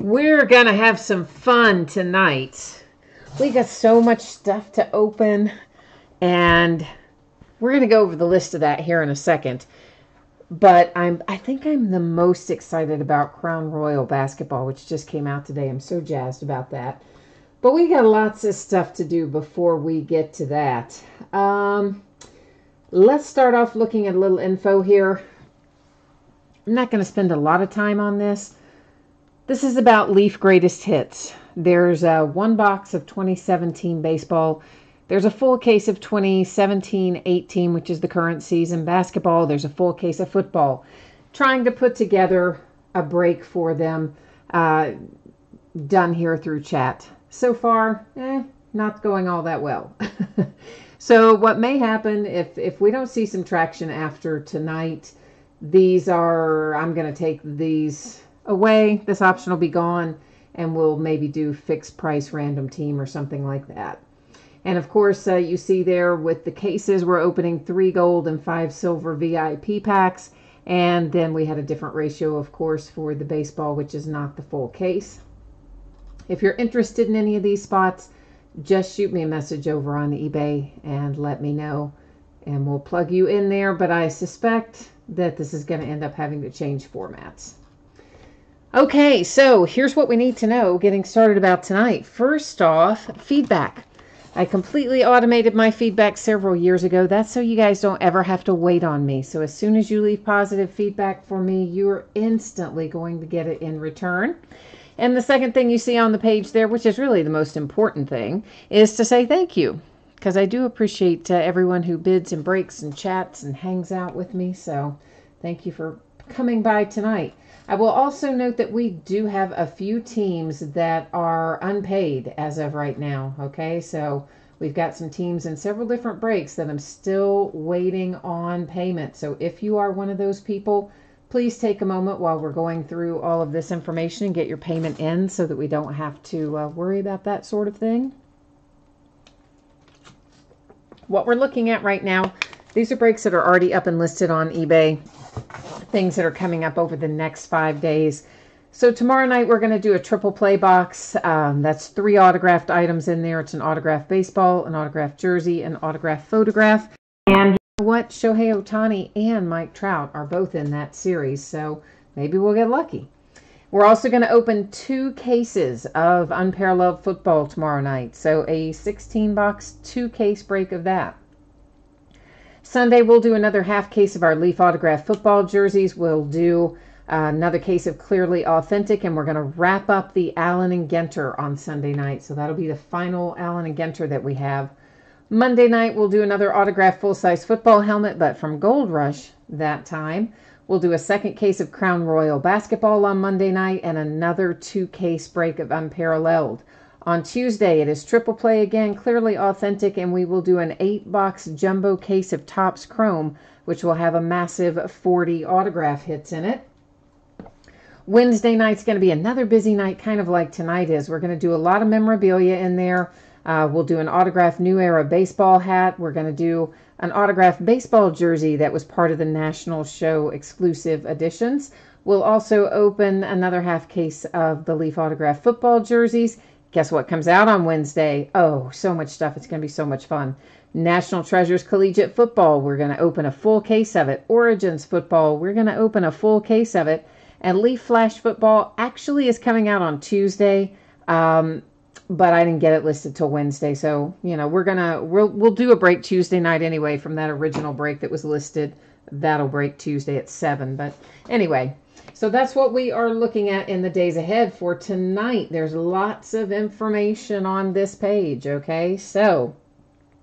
We're going to have some fun tonight. We got so much stuff to open, and we're going to go over the list of that here in a second. But I think I'm the most excited about Crown Royal basketball, which just came out today. I'm so jazzed about that. But we got lots of stuff to do before we get to that. Let's start off looking at a little info here. I'm not going to spend a lot of time on this. This is about Leaf Greatest Hits. There's one box of 2017 baseball. There's a full case of 2017-18, which is the current season basketball. There's a full case of football. Trying to put together a break for them, done here through chat. So far, not going all that well. So what may happen if we don't see some traction after tonight, I'm going to take these away. This option will be gone, and we'll maybe do fixed price random team or something like that. And of course, you see there with the cases, we're opening 3 gold and 5 silver VIP packs. And then we had a different ratio, of course, for the baseball, which is not the full case. If you're interested in any of these spots, just shoot me a message over on eBay and let me know, and we'll plug you in there. But I suspect that this is going to end up having to change formats. Okay, so here's what we need to know getting started about tonight. First off, feedback. I completely automated my feedback several years ago. That's so you guys don't ever have to wait on me. So as soon as you leave positive feedback for me, you're instantly going to get it in return. And the second thing you see on the page there, which is really the most important thing, is to say thank you. Because I do appreciate everyone who bids and breaks and chats and hangs out with me. So thank you for coming by tonight. I will also note that we do have a few teams that are unpaid as of right now. Okay, so we've got some teams in several different breaks that I'm still waiting on payment. So if you are one of those people, please take a moment while we're going through all of this information and get your payment in so that we don't have to worry about that sort of thing. What we're looking at right now, these are breaks that are already up and listed on eBay, things that are coming up over the next 5 days. So tomorrow night we're going to do a triple play box. That's 3 autographed items in there. It's an autographed baseball, an autographed jersey, an autographed photograph. And what? Shohei Ohtani and Mike Trout are both in that series, so maybe we'll get lucky. We're also going to open 2 cases of Unparalleled Football tomorrow night, so a 16-box 2-case break of that. Sunday, we'll do another half case of our Leaf Autographed Football jerseys. We'll do another case of Clearly Authentic, and we're going to wrap up the Allen and Genter on Sunday night, so that'll be the final Allen and Genter that we have. Monday night, we'll do another autographed full-size football helmet, but from Gold Rush that time. We'll do a second case of Crown Royal basketball on Monday night and another 2-case break of Unparalleled. On Tuesday, it is triple play again, Clearly Authentic, and we will do an 8-box jumbo case of Topps Chrome, which will have a massive 40 autograph hits in it. Wednesday night's going to be another busy night, kind of like tonight is. We're going to do a lot of memorabilia in there. We'll do an autographed New Era baseball hat. We're going to do an autographed baseball jersey that was part of the National Show exclusive editions. We'll also open another half case of the Leaf autographed football jerseys. Guess what comes out on Wednesday? Oh, so much stuff. It's going to be so much fun. National Treasures Collegiate Football. We're going to open a full case of it. Origins Football. We're going to open a full case of it. And Leaf Flash Football actually is coming out on Tuesday. But I didn't get it listed till Wednesday, so we'll do a break Tuesday night anyway from that original break that was listed. That'll break Tuesday at 7. But anyway, so that's what we are looking at in the days ahead for tonight. There's lots of information on this page. Okay, so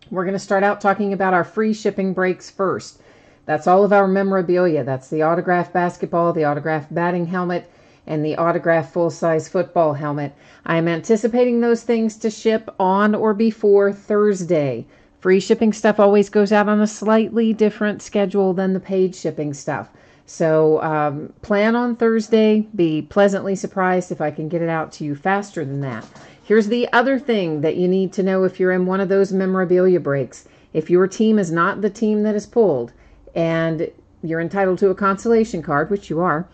we're going to start out talking about our free shipping breaks first. That's all of our memorabilia. That's the autographed basketball, the autographed batting helmet, and the autographed full-size football helmet. I am anticipating those things to ship on or before Thursday. Free shipping stuff always goes out on a slightly different schedule than the paid shipping stuff. So plan on Thursday. Be pleasantly surprised if I can get it out to you faster than that. Here's the other thing that you need to know if you're in one of those memorabilia breaks. If your team is not the team that is pulled and you're entitled to a consolation card, which you are,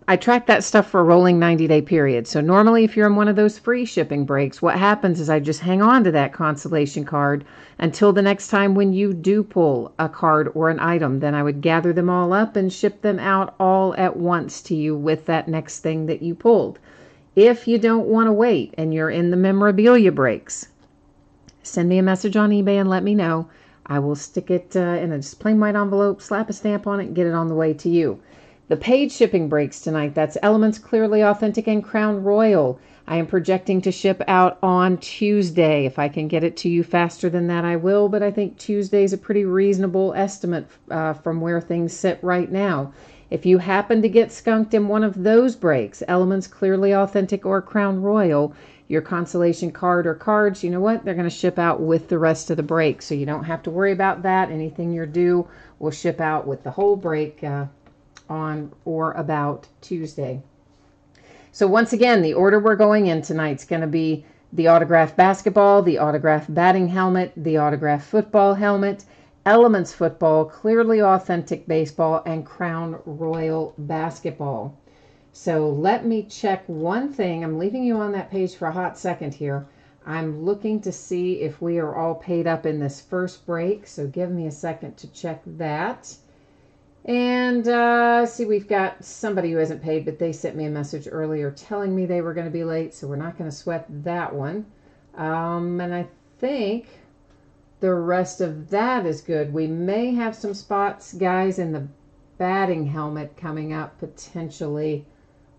I track that stuff for a rolling 90-day period. So normally if you're in one of those free shipping breaks, what happens is I just hang on to that consolation card until the next time when you do pull a card or an item. Then I would gather them all up and ship them out all at once to you with that next thing that you pulled. If you don't want to wait and you're in the memorabilia breaks, send me a message on eBay and let me know. I will stick it in a just plain white envelope, slap a stamp on it, and get it on the way to you. The paid shipping breaks tonight, that's Elements, Clearly Authentic, and Crown Royal. I am projecting to ship out on Tuesday. If I can get it to you faster than that, I will, but I think Tuesday is a pretty reasonable estimate from where things sit right now. If you happen to get skunked in one of those breaks, Elements, Clearly Authentic, or Crown Royal, your consolation card or cards, you know what? They're going to ship out with the rest of the break, so you don't have to worry about that. Anything you're due will ship out with the whole break on or about Tuesday. So once again, the order we're going in tonight's going to be the autographed basketball, the autographed batting helmet, the autographed football helmet, Elements football, Clearly Authentic baseball, and Crown Royal basketball. So let me check one thing. I'm leaving you on that page for a hot second here. I'm looking to see if we are all paid up in this first break. So give me a second to check that. And see, we've got somebody who hasn't paid, but they sent me a message earlier telling me they were going to be late, so we're not going to sweat that one. And I think the rest of that is good. We may have some spots, guys, in the batting helmet coming up potentially.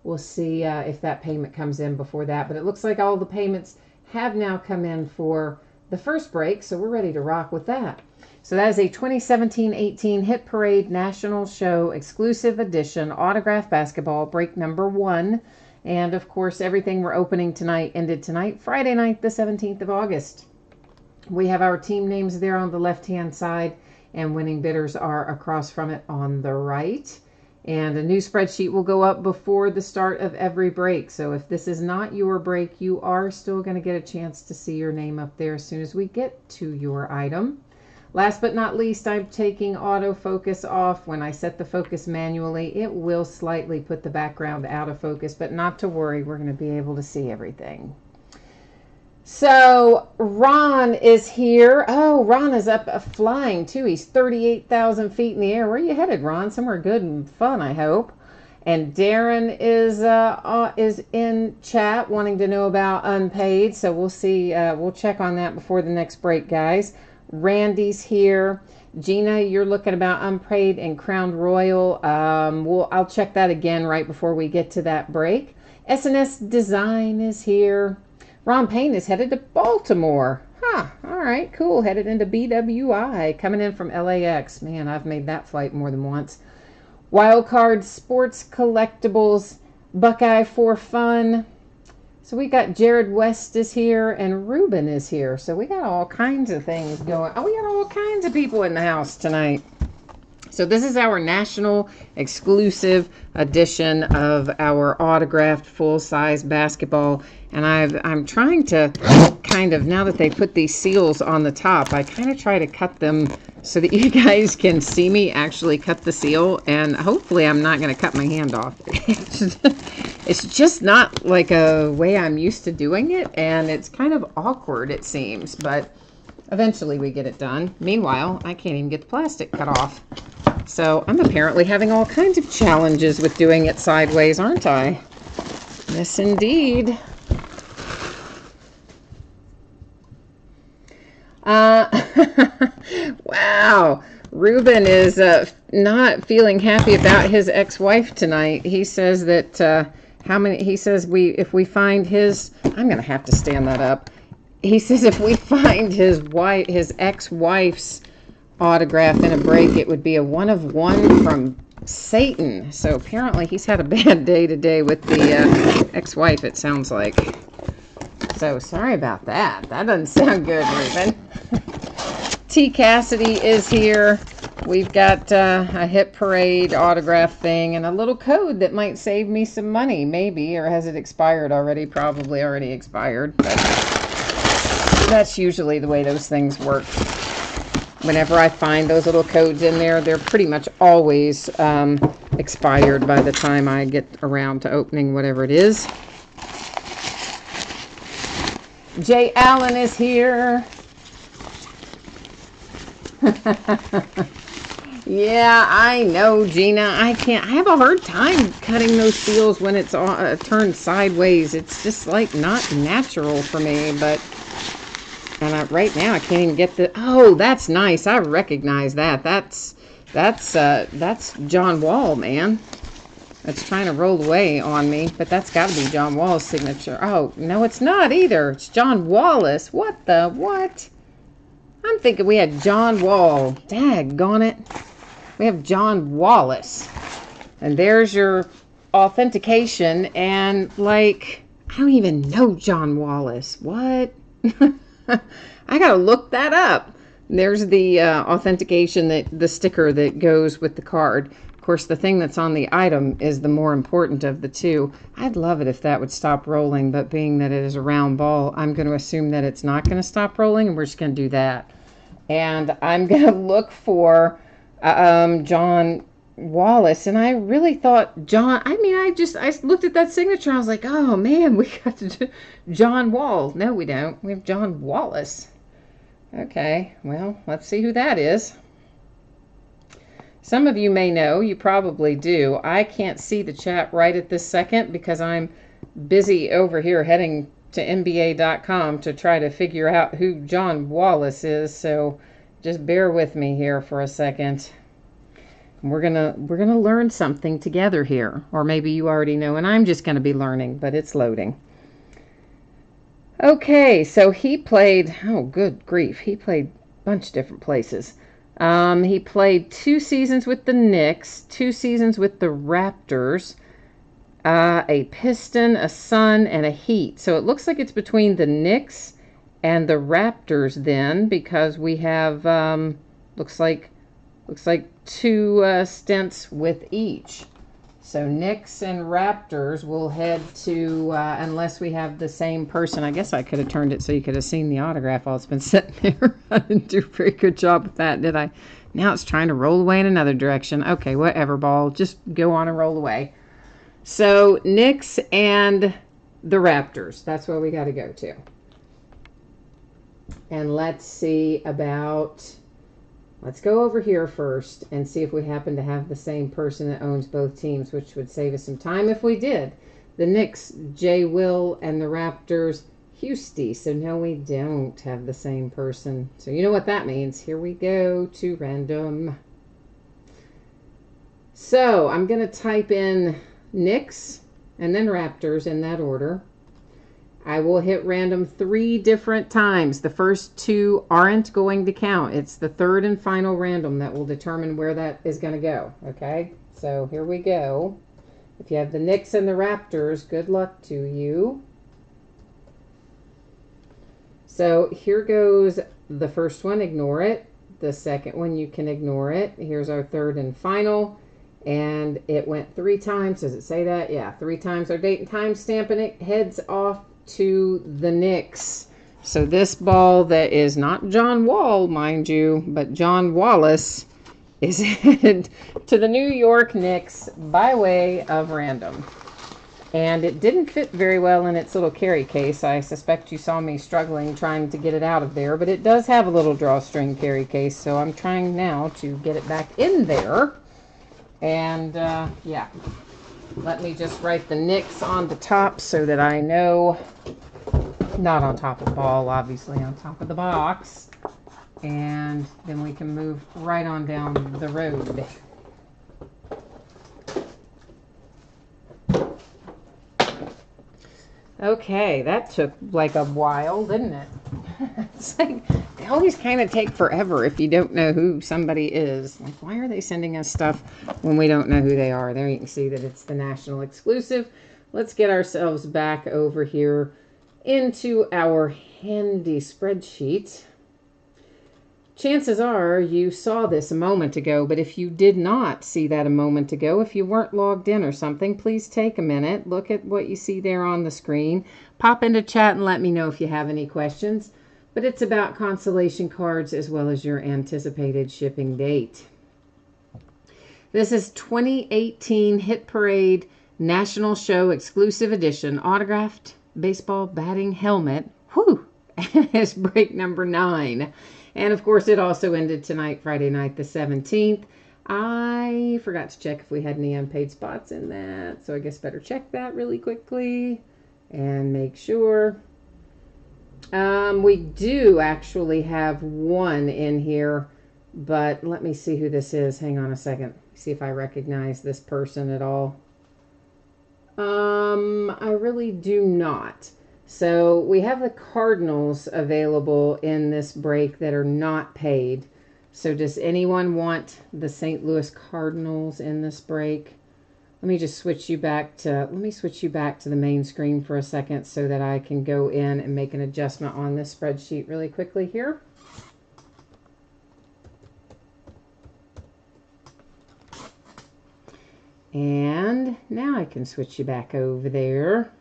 We'll see if that payment comes in before that, but it looks like all the payments have now come in for the first break, so we're ready to rock with that. So that is a 2017-18 Hit Parade National Show exclusive edition autographed basketball break number 1. And of course, everything we're opening tonight ended tonight, Friday night, the 17th of August. We have our team names there on the left-hand side, and winning bidders are across from it on the right. And a new spreadsheet will go up before the start of every break. So if this is not your break, you are still going to get a chance to see your name up there as soon as we get to your item. Last but not least, I'm taking autofocus off. When I set the focus manually, it will slightly put the background out of focus, but not to worry, we're going to be able to see everything. So Ron is here. Oh, Ron is up flying too. He's 38,000 feet in the air. Where are you headed, Ron? Somewhere good and fun, I hope. And Darren is in chat wanting to know about unpaid. So we'll see. We'll check on that before the next break, guys. Randy's here. Gina, you're looking about unpaid and Crown Royal. I'll check that again right before we get to that break. SNS Design is here. Ron Payne is headed to Baltimore. Huh. All right, cool. Headed into BWI. Coming in from LAX. Man, I've made that flight more than once. Wildcard Sports Collectibles. Buckeye for Fun. So we got Jared West is here and Ruben is here. So we got all kinds of things going. Oh, we got all kinds of people in the house tonight. So this is our national exclusive edition of our autographed full-size basketball. And I'm trying to kind of, now that they put these seals on the top, I kind of try to cut them so that you guys can see me actually cut the seal. And hopefully I'm not going to cut my hand off. It's just not like a way I'm used to doing it. And it's kind of awkward, it seems. But eventually we get it done. Meanwhile, I can't even get the plastic cut off. So I'm apparently having all kinds of challenges with doing it sideways, aren't I? Yes, indeed. Wow. Ruben is not feeling happy about his ex-wife tonight. He says that he says if we find his, I'm going to have to stand that up. He says if we find his ex-wife's autograph in a break, it would be a 1 of 1 from Satan. So apparently he's had a bad day today with the ex-wife, it sounds like. So sorry about that. That doesn't sound good, Ruben. T. Cassidy is here. We've got a Hit Parade autograph thing and a little code that might save me some money, maybe. Or has it expired already? Probably already expired. But that's usually the way those things work. Whenever I find those little codes in there, they're pretty much always expired by the time I get around to opening whatever it is. Jay Allen is here. Yeah, I know, Gina. I have a hard time cutting those seals when it's turned sideways. It's just like not natural for me, but right now I can't even get the, oh, that's nice. I recognize that. That's John Wall, man. That's trying to roll away on me, but that's got to be John Wall's signature. Oh, no, it's not either. It's John Wallace. What? I'm thinking we had John Wall. Daggone it. We have John Wallace. And there's your authentication. And, like, I don't even know John Wallace. What? I got to look that up. There's the authentication, the sticker that goes with the card. Of course, the thing that's on the item is the more important of the two. I'd love it if that would stop rolling, but being that it is a round ball, I'm going to assume that it's not going to stop rolling, and we're just going to do that. And I'm going to look for John Wallace, and I really thought John, I looked at that signature, and I was like, oh man, we got to do John Wall. No, we don't. We have John Wallace. Okay, well, let's see who that is. Some of you may know, you probably do. I can't see the chat right at this second because I'm busy over here heading to NBA.com to try to figure out who John Wallace is, so just bear with me here for a second. We're gonna learn something together here, or maybe you already know and I'm just gonna be learning, but it's loading. Okay, so he played, oh good grief, he played a bunch of different places. He played 2 seasons with the Knicks, 2 seasons with the Raptors, a Piston, a Sun, and a Heat. So it looks like it's between the Knicks and the Raptors then, because we have looks like 2 stints with each. So Knicks and Raptors will head to, unless we have the same person. I guess I could have turned it so you could have seen the autograph while it's been sitting there. I didn't do a very good job with that, did I? Now it's trying to roll away in another direction. Okay, whatever, ball. Just go on and roll away. So Knicks and the Raptors. That's where we got to go to. And let's see about... Let's go over here first and see if we happen to have the same person that owns both teams, which would save us some time if we did. The Knicks, Jay Will, and the Raptors, Houston. So no, we don't have the same person. So you know what that means. Here we go to random. So I'm going to type in Knicks and then Raptors in that order. I will hit random 3 different times. The first 2 aren't going to count. It's the third and final random that will determine where that is going to go. Okay, so here we go. If you have the Knicks and the Raptors, good luck to you. So here goes the first one. Ignore it. The second one, you can ignore it. Here's our third and final. And it went 3 times. Does it say that? Yeah, 3 times our date and time stamp, and it heads off to the Knicks. So this ball that is not John Wall, mind you, but John Wallace is headed to the New York Knicks by way of random. And it didn't fit very well in its little carry case. I suspect you saw me struggling trying to get it out of there, but it does have a little drawstring carry case, so I'm trying now to get it back in there. And yeah. Let me just write the Knicks on the top so that I know, not on top of the ball, obviously on top of the box. And then we can move right on down the road. Okay, that took like a while, didn't it? It's like, they always kind of take forever if you don't know who somebody is. Like, why are they sending us stuff when we don't know who they are? There you can see that it's the national exclusive. Let's get ourselves back over here into our handy spreadsheet. Chances are you saw this a moment ago, but if you did not see that a moment ago, if you weren't logged in or something, please take a minute, look at what you see there on the screen, pop into chat and let me know if you have any questions. But it's about consolation cards as well as your anticipated shipping date. This is 2018 Hit Parade National Show Exclusive Edition autographed baseball batting helmet. Whew! It's break number 9. And of course, it also ended tonight, Friday night, the 17th. I forgot to check if we had any unpaid spots in that, so I guess better check that really quickly and make sure. We do actually have one in here, but let me see who this is. Hang on a second. See if I recognize this person at all. I really do not. So we have the Cardinals available in this break that are not paid. So does anyone want the St. Louis Cardinals in this break? Let me switch you back to the main screen for a second so that I can go in and make an adjustment on this spreadsheet really quickly here. And now I can switch you back over there.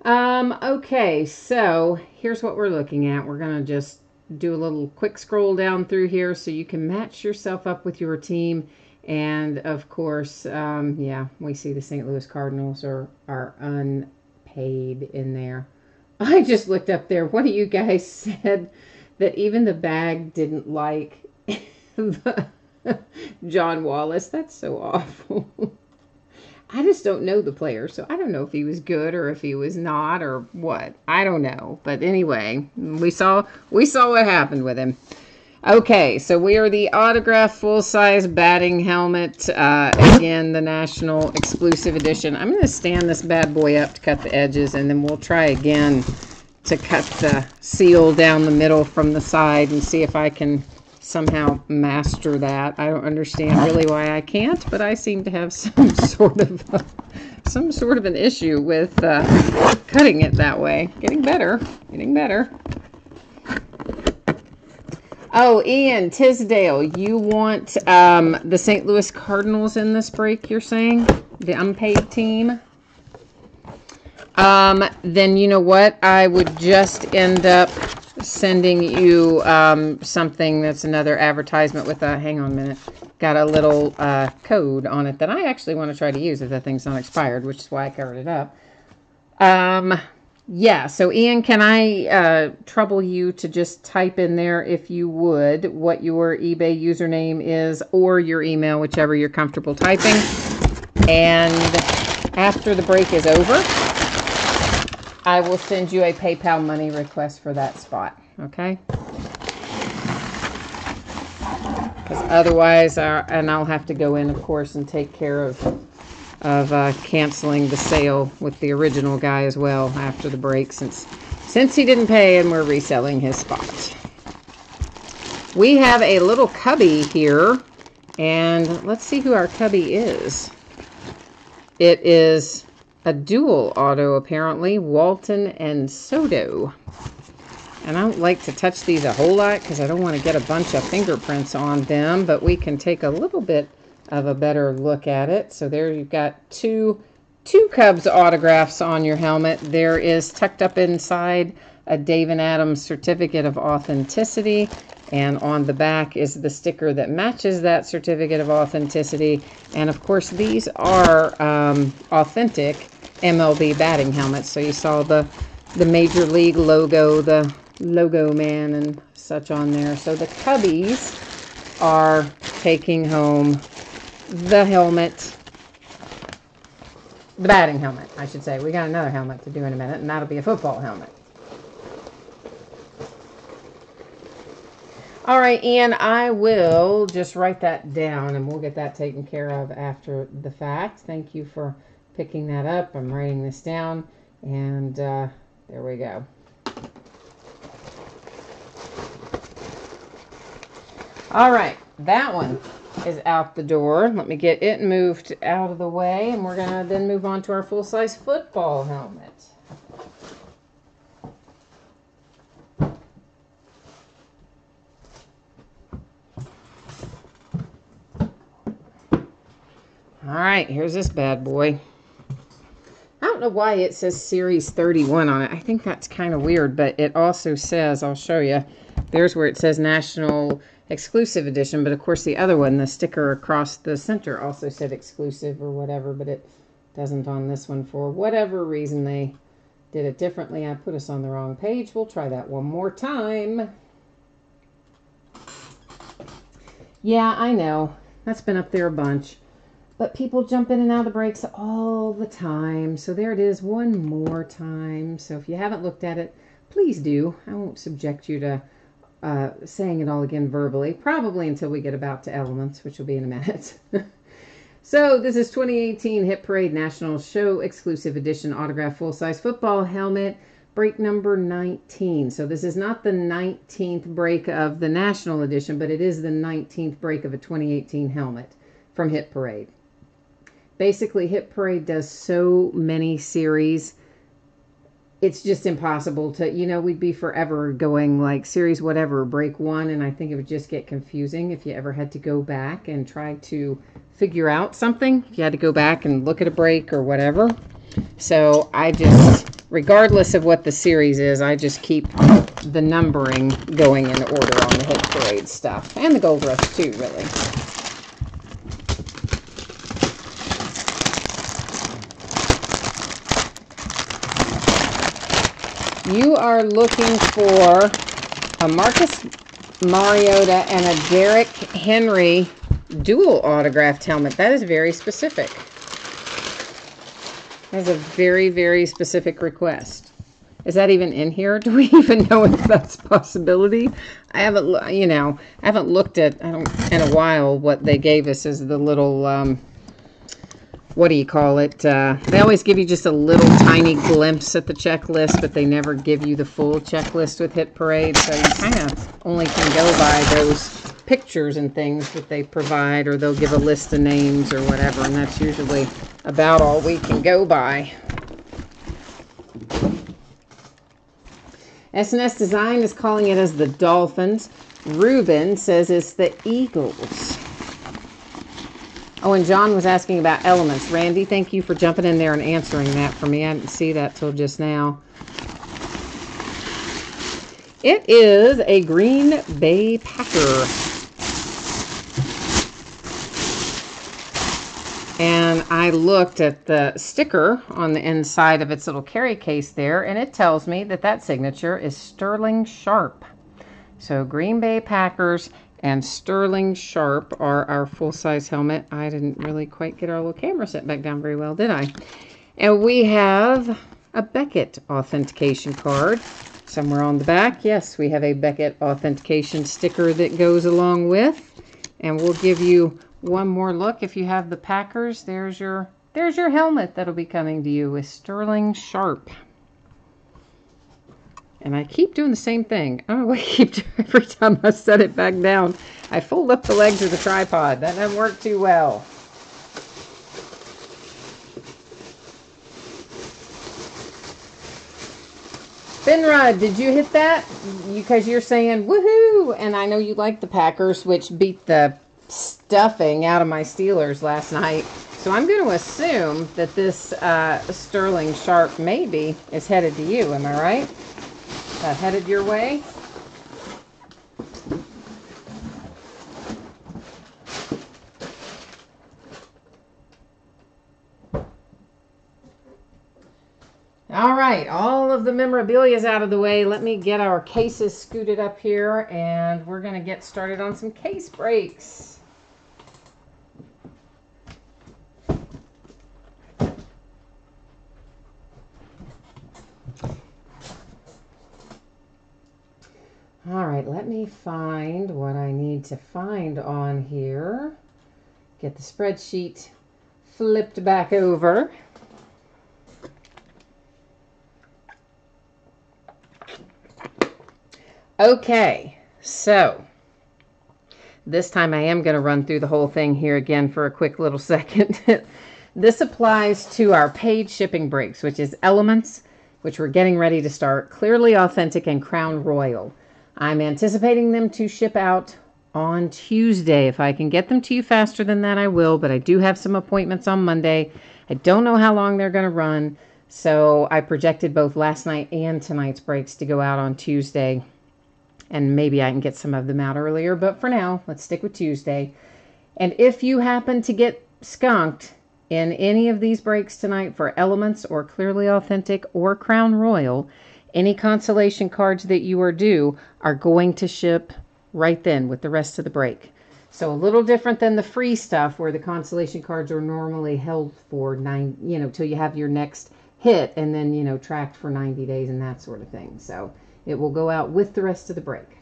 Okay, so here's what we're looking at. We're going to just do a little quick scroll down through here so you can match yourself up with your team. And of course, yeah, we see the St. Louis Cardinals are unpaid in there. I just looked up there. One of you guys said that even the bag didn't like John Wallace. That's so awful. I just don't know the player, so I don't know if he was good or if he was not or what. I don't know. But anyway, we saw what happened with him. Okay, so we are the autographed full-size batting helmet. Again, the National Exclusive Edition. I'm going to stand this bad boy up to cut the edges, and then we'll try again to cut the seal down the middle from the side and see if I can somehow master that. I don't understand really why I can't, but I seem to have some sort of an issue with cutting it that way. Getting better. Oh, Ian Tisdale, you want the St. Louis Cardinals in this break, you're saying? The unpaid team? Then you know what? I would just end up sending you something that's another advertisement with a, hang on a minute, got a little code on it that I actually want to try to use if that thing's not expired, which is why I covered it up. Yeah, so Ian, can I trouble you to just type in there, if you would, what your eBay username is or your email, whichever you're comfortable typing. And after the break is over, I will send you a PayPal money request for that spot, okay? Because otherwise, and I'll have to go in, of course, and take care of canceling the sale with the original guy as well after the break, since he didn't pay and we're reselling his spot. We have a little cubby here, and let's see who our cubby is. It is a dual auto, apparently, Walton and Soto. And I don't like to touch these a whole lot because I don't want to get a bunch of fingerprints on them, but we can take a little bit of a better look at it. So there you've got two Cubs autographs on your helmet. There is tucked up inside a Dave and Adams certificate of authenticity, and on the back is the sticker that matches that certificate of authenticity. And of course, these are authentic MLB batting helmets. So you saw the Major League logo, the logo man and such on there. So the Cubbies are taking home the helmet, the batting helmet, I should say. We got another helmet to do in a minute, and that'll be a football helmet. All right, Ian, I will just write that down, and we'll get that taken care of after the fact. Thank you for picking that up. I'm writing this down, and there we go. All right, that one is out the door. Let me get it moved out of the way, and we're going to then move on to our full-size football helmet. All right, here's this bad boy. I don't know why it says Series 31 on it. I think that's kind of weird, but it also says, I'll show you, there's where it says National exclusive edition, but of course the other one, the sticker across the center, also said exclusive or whatever, but it doesn't on this one for whatever reason. They did it differently. I put us on the wrong page. We'll try that one more time. Yeah, I know. That's been up there a bunch. But people jump in and out of the breaks all the time. So there it is one more time. So if you haven't looked at it, please do. I won't subject you to saying it all again verbally, probably until we get about to Elements, which will be in a minute. So this is 2018 Hit Parade National Show Exclusive Edition Autograph Full-Size Football Helmet, break number 19. So this is not the 19th break of the National Edition, but it is the 19th break of a 2018 helmet from Hit Parade. Basically, Hit Parade does so many series, it's just impossible to, we'd be forever going like series whatever, break one, and I think it would just get confusing if you ever had to go back and try to figure out something. If you had to go back and look at a break or whatever. So I just, regardless of what the series is, I just keep the numbering going in order on the Hit Parade stuff. And the Gold Rush too, really. You are looking for a Marcus Mariota and a Derrick Henry dual autographed helmet. That is very specific. That's a very, very specific request. Is that even in here? Do we even know if that's a possibility? I haven't, I haven't looked at, in a while, what they gave us as the little, what do you call it? They always give you just a little tiny glimpse at the checklist, but they never give you the full checklist with Hit Parade. So you kind of only can go by those pictures and things that they provide, or they'll give a list of names or whatever, and that's usually about all we can go by. S&S Design is calling it as the Dolphins. Ruben says it's the Eagles. Oh, and John was asking about Elements. Randy, thank you for jumping in there and answering that for me. I didn't see that till just now. It is a Green Bay Packer. And I looked at the sticker on the inside of its little carry case there, and it tells me that that signature is Sterling Sharp. So Green Bay Packers and Sterling Sharp are our full-size helmet. I didn't really quite get our little camera set back down very well, did I? And we have a Beckett authentication card somewhere on the back. Yes, we have a Beckett authentication sticker that goes along with. And we'll give you one more look. If you have the Packers, there's your helmet that'll be coming to you with Sterling Sharp. And I keep doing the same thing. I don't know what I keep doing every time I set it back down. I fold up the legs of the tripod. That doesn't work too well. Finrod, did you hit that? Because you're saying woohoo, and I know you like the Packers, which beat the stuffing out of my Steelers last night. So I'm going to assume that this Sterling Sharp maybe is headed to you. Am I right? Headed your way? All right, all of the memorabilia is out of the way. Let me get our cases scooted up here, and we're going to get started on some case breaks. All right, let me find what I need to find on here. Get the spreadsheet flipped back over. Okay, so this time I am going to run through the whole thing here again for a quick little second. This applies to our paid shipping breaks, which is Elements, which we're getting ready to start, Clearly Authentic, and Crown Royal. I'm anticipating them to ship out on Tuesday. If I can get them to you faster than that, I will, but I do have some appointments on Monday. I don't know how long they're going to run, so I projected both last night and tonight's breaks to go out on Tuesday. and maybe I can get some of them out earlier. But for now, let's stick with Tuesday. And if you happen to get skunked in any of these breaks tonight for Elements or Clearly Authentic or Crown Royal, any consolation cards that you are due are going to ship right then with the rest of the break. So a little different than the free stuff where the consolation cards are normally held for till you have your next hit and then, tracked for 90 days and that sort of thing. So it will go out with the rest of the break.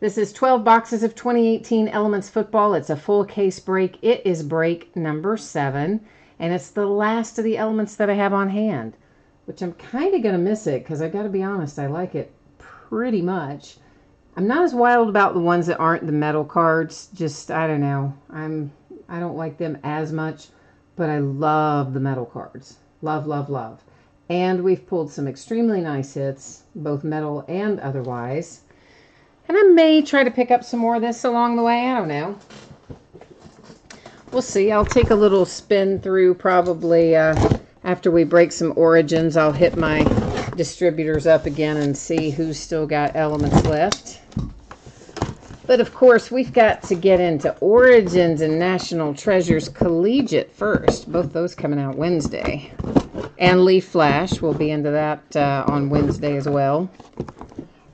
This is 12 boxes of 2018 Elements football. It's a full case break. It is break number 7, and it's the last of the Elements that I have on hand, which I'm kind of going to miss it because I got to be honest, I like it pretty much. I'm not as wild about the ones that aren't the metal cards. Just, I don't know. I don't like them as much, but I love the metal cards. Love, love, love. And we've pulled some extremely nice hits, both metal and otherwise. And I may try to pick up some more of this along the way. I don't know. We'll see. I'll take a little spin through probably after we break some Origins. I'll hit my distributors up again and see who's still got Elements left. But of course, we've got to get into Origins and National Treasures Collegiate first. Both those coming out Wednesday. And Leaf Flash, we'll be into that on Wednesday as well.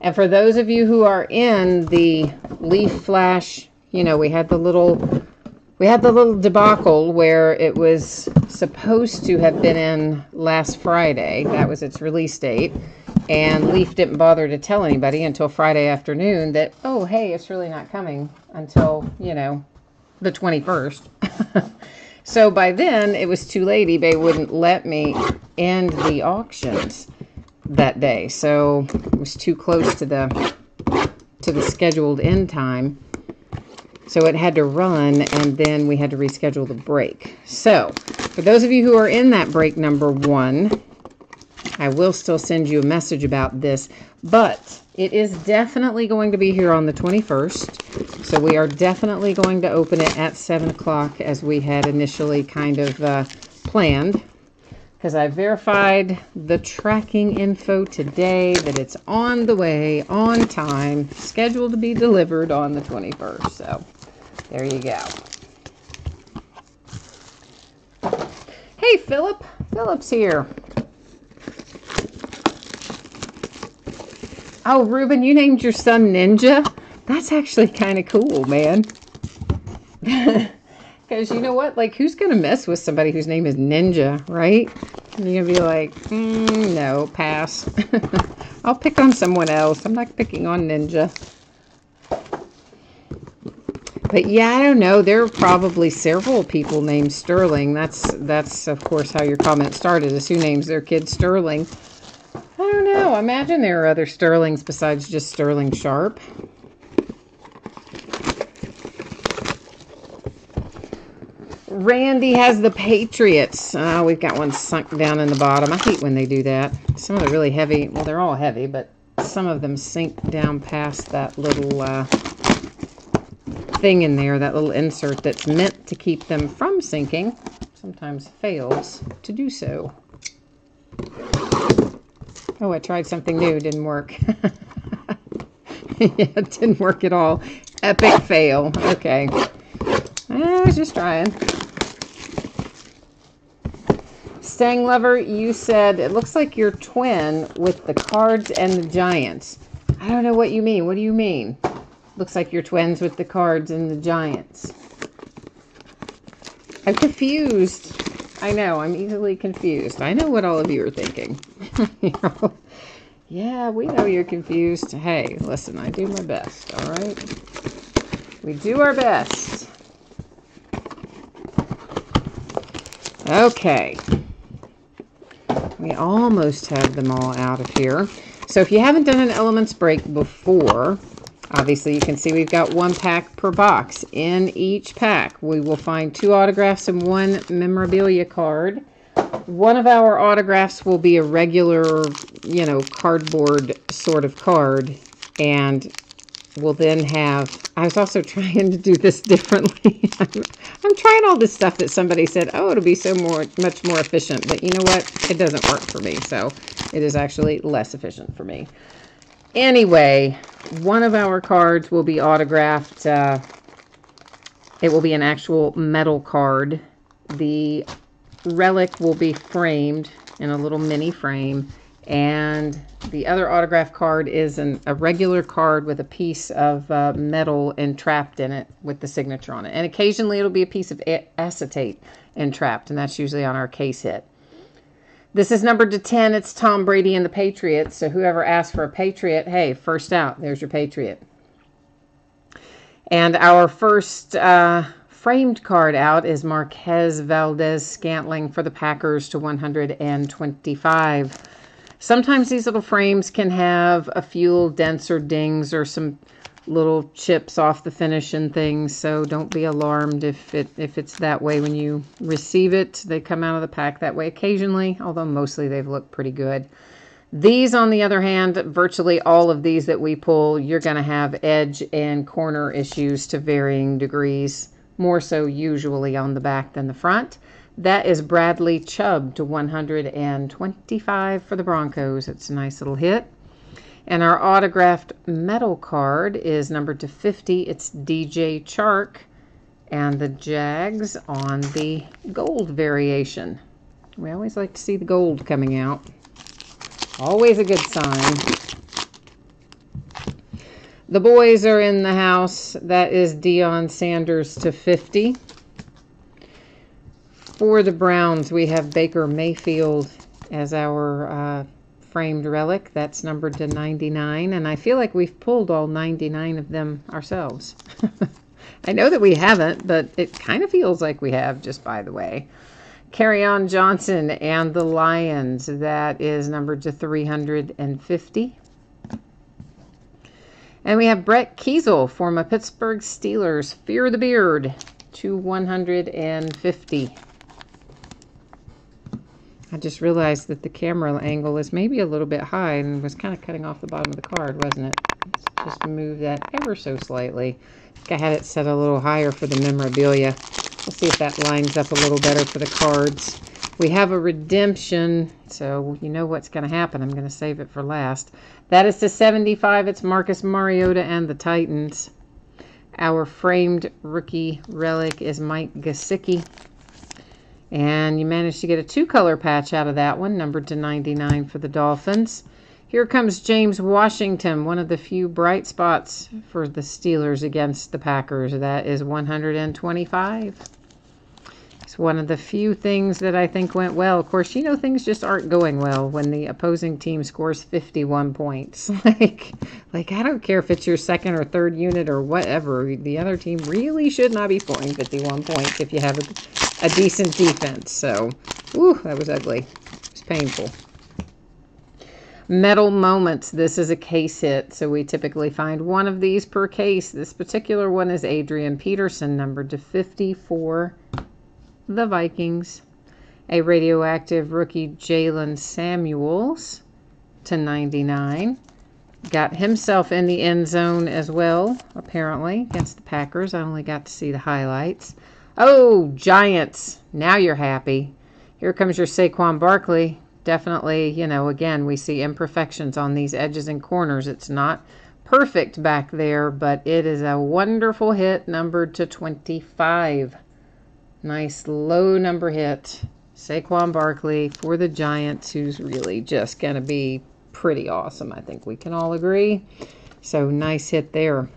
And for those of you who are in the Leaf Flash, we had the little debacle where it was supposed to have been in last Friday. That was its release date. And Leaf didn't bother to tell anybody until Friday afternoon that, oh, hey, it's really not coming until, the 21st. So by then, it was too late. eBay wouldn't let me end the auctions that day. So it was too close to the scheduled end time. So it had to run, and then we had to reschedule the break. So for those of you who are in that break number 1, I will still send you a message about this, but it is definitely going to be here on the 21st. So we are definitely going to open it at 7 o'clock as we had initially kind of planned. Because I verified the tracking info today that it's on the way, on time, scheduled to be delivered on the 21st. So there you go. Hey, Philip. Philip's here. Oh, Ruben, you named your son Ninja? That's actually kind of cool, man. Because you know what? Like, who's going to mess with somebody whose name is Ninja, right? And you're going to be like, no, pass. I'll pick on someone else. I'm not picking on Ninja. But yeah, I don't know. There are probably several people named Sterling. That's of course, how your comment started, is who names their kid Sterling. I don't know. I imagine there are other Sterlings besides just Sterling Sharp. Randy has the Patriots. We've got one sunk down in the bottom. I hate when they do that. Some of the really heavy, well, they're all heavy, but some of them sink down past that little thing in there, that little insert that's meant to keep them from sinking. Sometimes fails to do so. Oh, I tried something new. Didn't work. Yeah, it didn't work at all. Epic fail. Okay. I was just trying. Stang Lover, you said it looks like you're twin with the cards and the giants. I don't know what you mean. What do you mean? Looks like you're twins with the cards and the giants. I'm confused. I know, I'm easily confused. I know what all of you are thinking. Yeah, we know you're confused. Hey, listen, I do my best, all right? We do our best. Okay. We almost have them all out of here. So if you haven't done an Elements break before, obviously you can see we've got 1 pack per box. In each pack, we will find 2 autographs and 1 memorabilia card. One of our autographs will be a regular, cardboard sort of card. And we'll then have, I was also trying to do this differently. I'm trying all this stuff that somebody said, oh, it'll be much more efficient. But you know what? It doesn't work for me. So it is actually less efficient for me. Anyway, one of our cards will be autographed. It will be an actual metal card. The relic will be framed in a little mini frame. And the other autograph card is a regular card with a piece of metal entrapped in it with the signature on it. And occasionally it'll be a piece of acetate entrapped, and that's usually on our case hit. This is numbered to 10. It's Tom Brady and the Patriots. So whoever asks for a Patriot, hey, first out, there's your Patriot. And our first framed card out is Marquez Valdes-Scantling for the Packers to 125. Sometimes these little frames can have a few little dents or dings or some little chips off the finish and things, so don't be alarmed if it's that way when you receive it. They come out of the pack that way occasionally, although mostly they've looked pretty good. These, on the other hand, virtually all of these that we pull, you're going to have edge and corner issues to varying degrees, more so usually on the back than the front. That is Bradley Chubb to 125 for the Broncos. It's a nice little hit. And our autographed metal card is numbered to 50. It's DJ Chark and the Jags on the gold variation. We always like to see the gold coming out. Always a good sign. The boys are in the house. That is Deion Sanders to 50. For the Browns, we have Baker Mayfield as our framed relic. That's numbered to 99, and I feel like we've pulled all 99 of them ourselves. I know that we haven't, but it kind of feels like we have, just by the way. Kerryon Johnson and the Lions. That is numbered to 350. And we have Brett Kiesel, former Pittsburgh Steelers, Fear the Beard, to 150. I just realized that the camera angle is maybe a little bit high and was kind of cutting off the bottom of the card, wasn't it? Let's just move that ever so slightly. I think I had it set a little higher for the memorabilia. We'll see if that lines up a little better for the cards. We have a redemption, so you know what's going to happen. I'm going to save it for last. That is to 75. It's Marcus Mariota and the Titans. Our framed rookie relic is Mike Gesicki. And you managed to get a two-color patch out of that one, numbered to 99 for the Dolphins. Here comes James Washington, one of the few bright spots for the Steelers against the Packers. That is 125. It's one of the few things that I think went well. Of course, you know things just aren't going well when the opposing team scores 51 points. Like I don't care if it's your second or third unit or whatever. The other team really should not be scoring 51 points if you have a decent defense. So, ooh, that was ugly. It was painful. Metal Moments. This is a case hit, so we typically find one of these per case. This particular one is Adrian Peterson, numbered to 50 for the Vikings. A radioactive rookie, Jalen Samuels, to 99. Got himself in the end zone as well, apparently, against the Packers. I only got to see the highlights. Oh, Giants. Now you're happy. Here comes your Saquon Barkley. Definitely, you know, again, we see imperfections on these edges and corners. It's not perfect back there, but it is a wonderful hit, numbered to 25. Nice low number hit. Saquon Barkley for the Giants, who's really just going to be pretty awesome. I think we can all agree. So nice hit there.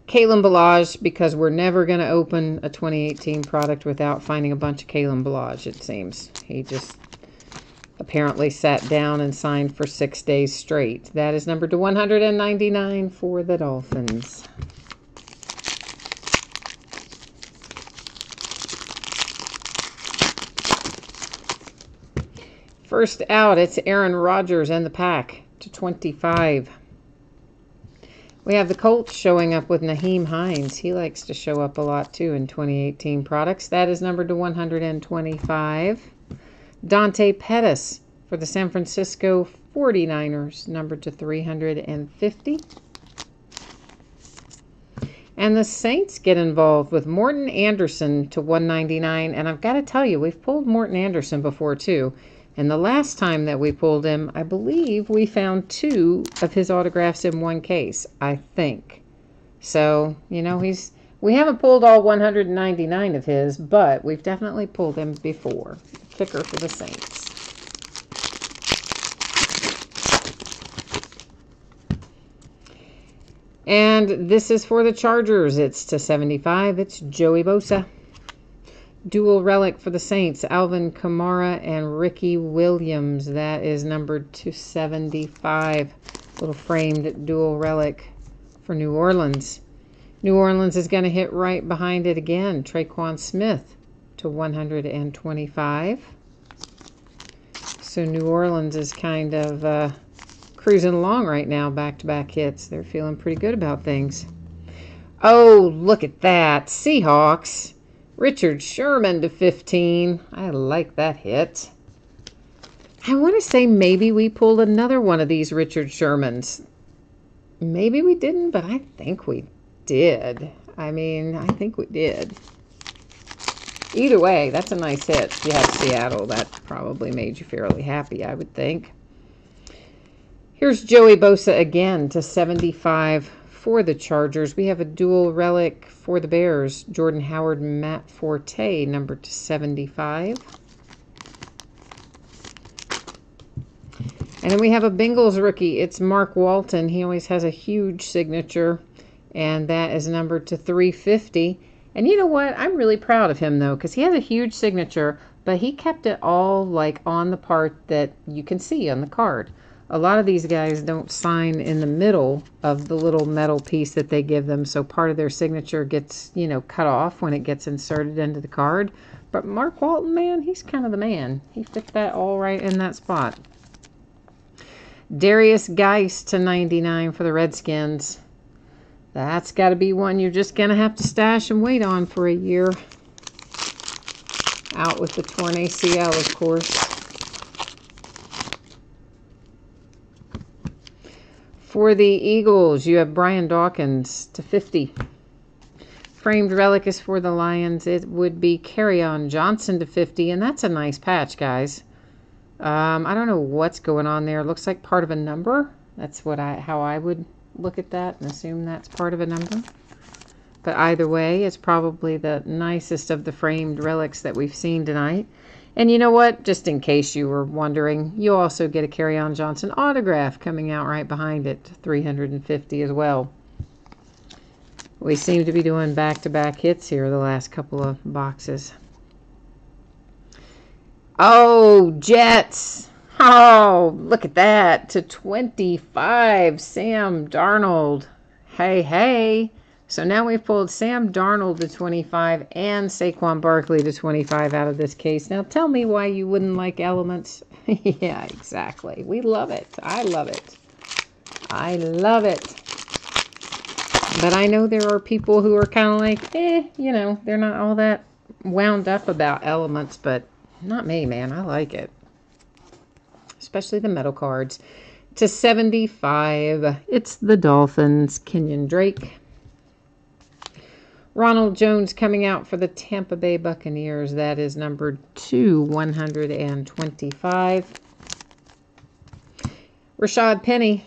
Kalen Ballage, because we're never going to open a 2018 product without finding a bunch of Kalen Ballage, it seems. He just apparently sat down and signed for 6 days straight. That is numbered to 199 for the Dolphins. First out, it's Aaron Rodgers and the pack to 25. We have the Colts showing up with Naheem Hines. He likes to show up a lot too in 2018 products. That is numbered to 125. Dante Pettis for the San Francisco 49ers, numbered to 350. And the Saints get involved with Morton Anderson to 199. And I've got to tell you, we've pulled Morton Anderson before too. And the last time that we pulled him, I believe we found 2 of his autographs in one case, I think. So, you know, we haven't pulled all 199 of his, but we've definitely pulled him before. Kicker for the Saints. And this is for the Chargers. It's /75. It's Joey Bosa. Dual relic for the Saints, Alvin Kamara and Ricky Williams. That is numbered /75. Little framed dual relic for New Orleans. New Orleans is going to hit right behind it again. Traquan Smith /125. So New Orleans is kind of cruising along right now, back-to-back hits. They're feeling pretty good about things. Oh, look at that. Seahawks. Richard Sherman /15. I like that hit. I want to say maybe we pulled another one of these Richard Shermans. Maybe we didn't, but I think we did. I mean, I think we did. Either way, that's a nice hit. If you have Seattle, that probably made you fairly happy, I would think. Here's Joey Bosa again /75 for the Chargers. We have a dual relic for the Bears. Jordan Howard, Matt Forte, numbered /75. And then we have a Bengals rookie. It's Mark Walton. He always has a huge signature, and that is numbered /350. And you know what? I'm really proud of him, though, because he has a huge signature, but he kept it all like on the part that you can see on the card. A lot of these guys don't sign in the middle of the little metal piece that they give them, so part of their signature gets, you know, cut off when it gets inserted into the card. But Mark Walton, man, he's kind of the man. He fit that all right in that spot. Darius Geist /99 for the Redskins. That's got to be one you're just going to have to stash and wait on for a year. Out with the torn ACL, of course. For the Eagles, you have Brian Dawkins /50. Framed relic is for the Lions. It would be Kerryon Johnson /50, and that's a nice patch, guys. I don't know what's going on there. It looks like part of a number. That's how I would look at that and assume that's part of a number. But either way, it's probably the nicest of the framed relics that we've seen tonight. And you know what? Just in case you were wondering, you also get a Kerryon Johnson autograph coming out right behind it, /350 as well. We seem to be doing back-to-back hits here the last couple of boxes. Oh, Jets. Oh, look at that. /25, Sam Darnold. Hey, hey. So now we've pulled Sam Darnold /25 and Saquon Barkley /25 out of this case. Now tell me why you wouldn't like elements. Yeah, exactly. We love it. I love it. I love it. But I know there are people who are kind of like, you know, they're not all that wound up about elements, but not me, man. I like it. Especially the metal cards. /75. It's the Dolphins. Kenyon Drake. Ronald Jones coming out for the Tampa Bay Buccaneers. That is numbered /125. Rashad Penny.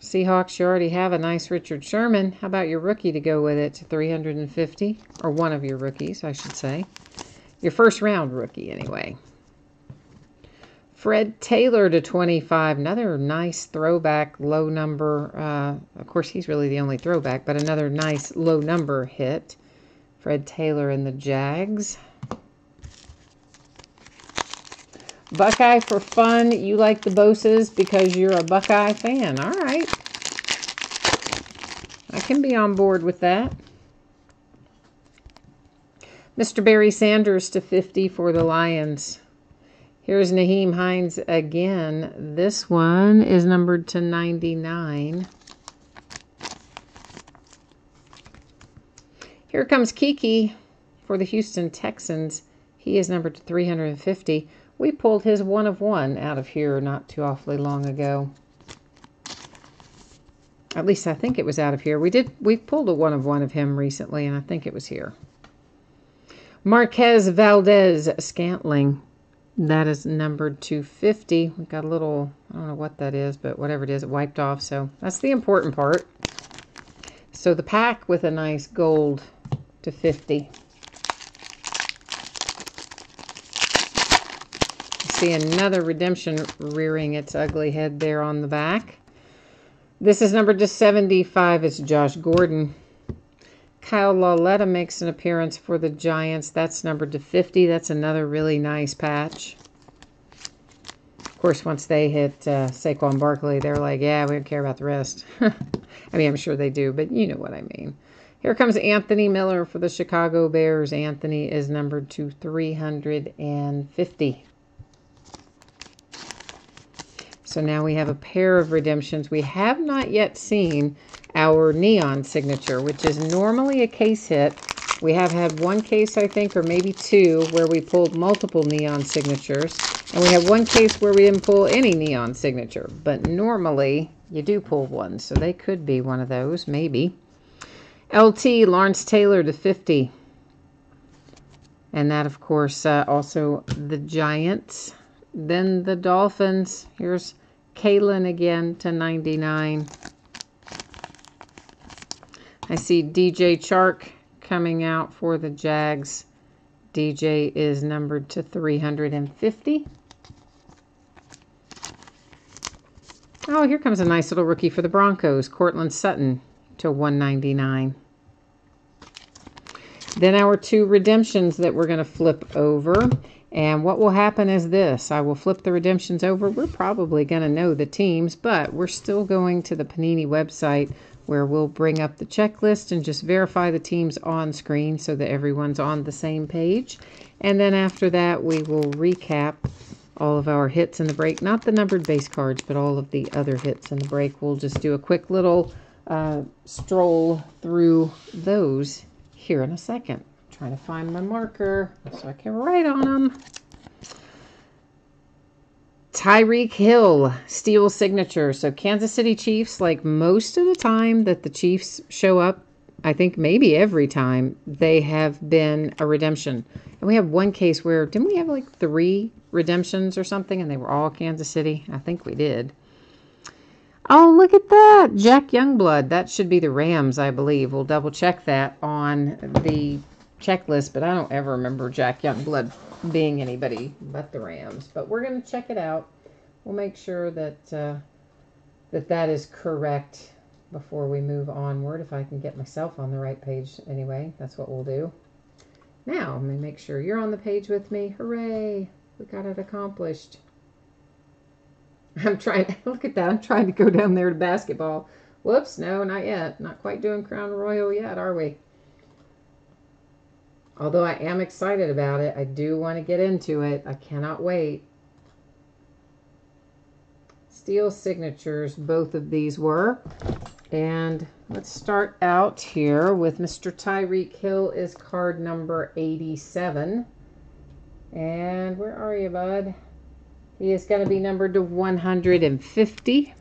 Seahawks, you already have a nice Richard Sherman. How about your rookie to go with it /350? Or one of your rookies, I should say. Your first round rookie, anyway. Fred Taylor /25. Another nice throwback, low number. Of course, he's really the only throwback, but another nice low number hit. Fred Taylor and the Jags. Buckeye for fun. You like the Bosas because you're a Buckeye fan. All right. I can be on board with that. Mr. Barry Sanders /50 for the Lions. Here's Nyheim Hines again. This one is numbered /99. Here comes Kiki for the Houston Texans. He is numbered /350. We pulled his 1 of 1 out of here not too awfully long ago. At least I think it was out of here. We pulled a 1 of 1 of him recently, and I think it was here. Marquez Valdez Scantling. That is numbered 250. We got a little, I don't know what that is, but whatever it is, it wiped off. So that's the important part. So the pack with a nice gold to 50. See another redemption rearing its ugly head there on the back. This is numbered to 75. It's Josh Gordon. Kyle Lauletta makes an appearance for the Giants. That's numbered to 50. That's another really nice patch. Of course, once they hit Saquon Barkley, they're like, yeah, we don't care about the rest. I mean, I'm sure they do, but you know what I mean. Here comes Anthony Miller for the Chicago Bears. Anthony is numbered to 350. So now we have a pair of redemptions. We have not yet seen our neon signature, which is normally a case hit. We have had one case, I think, or maybe two, where we pulled multiple neon signatures. And we have one case where we didn't pull any neon signature. But normally, you do pull one. So they could be one of those, maybe. LT, Lawrence Taylor to 50. And that, of course, also the Giants. Then the Dolphins. Here's Kalen again to 99. I see DJ Chark coming out for the Jags. DJ is numbered to 350. Oh, here comes a nice little rookie for the Broncos. Cortland Sutton to 199. Then our two redemptions that we're going to flip over. And what will happen is this. I will flip the redemptions over. We're probably going to know the teams, but we're still going to the Panini website where we'll bring up the checklist and just verify the teams on screen so that everyone's on the same page. And then after that, we will recap all of our hits in the break. Not the numbered base cards, but all of the other hits in the break. We'll just do a quick little stroll through those here in a second. Trying to find my marker so I can write on them. Tyreek Hill, Steel signature. So Kansas City Chiefs, like most of the time that the Chiefs show up, I think maybe every time, they have been a redemption. And we have one case where, didn't we have like 3 redemptions or something? And they were all Kansas City? I think we did. Oh, look at that. Jack Youngblood. That should be the Rams, I believe. We'll double check that on the checklist, but I don't ever remember Jack Youngblood being anybody but the Rams. But we're going to check it out. We'll make sure that that is correct before we move onward. If I can get myself on the right page anyway, that's what we'll do. Now, let me make sure you're on the page with me. Hooray! We got it accomplished. I'm trying, look at that. I'm trying to go down there to basketball. Whoops, no, not yet. Not quite doing Crown Royal yet, are we? Although I am excited about it, I do want to get into it. I cannot wait. Steel signatures, both of these were. And let's start out here with Mr. Tyreek Hill is card number 87. And where are you, bud? He is going to be numbered to 150.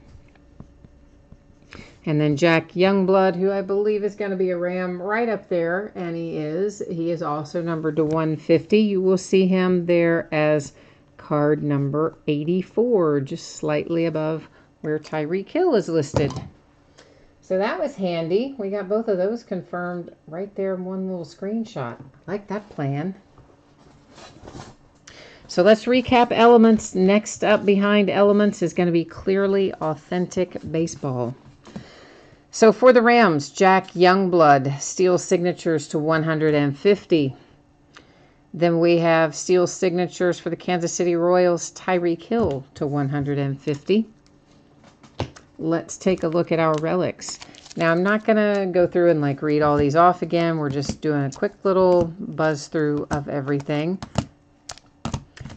And then Jack Youngblood, who I believe is going to be a Ram, right up there. And he is. He is also numbered to 150. You will see him there as card number 84, just slightly above where Tyreek Hill is listed. So that was handy. We got both of those confirmed right there in one little screenshot. I like that plan. So let's recap elements. Next up behind elements is going to be Clearly Authentic Baseball. So for the Rams, Jack Youngblood, steel signatures to 150. Then we have steel signatures for the Kansas City Royals, Tyreek Hill to 150. Let's take a look at our relics. Now, I'm not going to go through and like read all these off again. We're just doing a quick little buzz through of everything.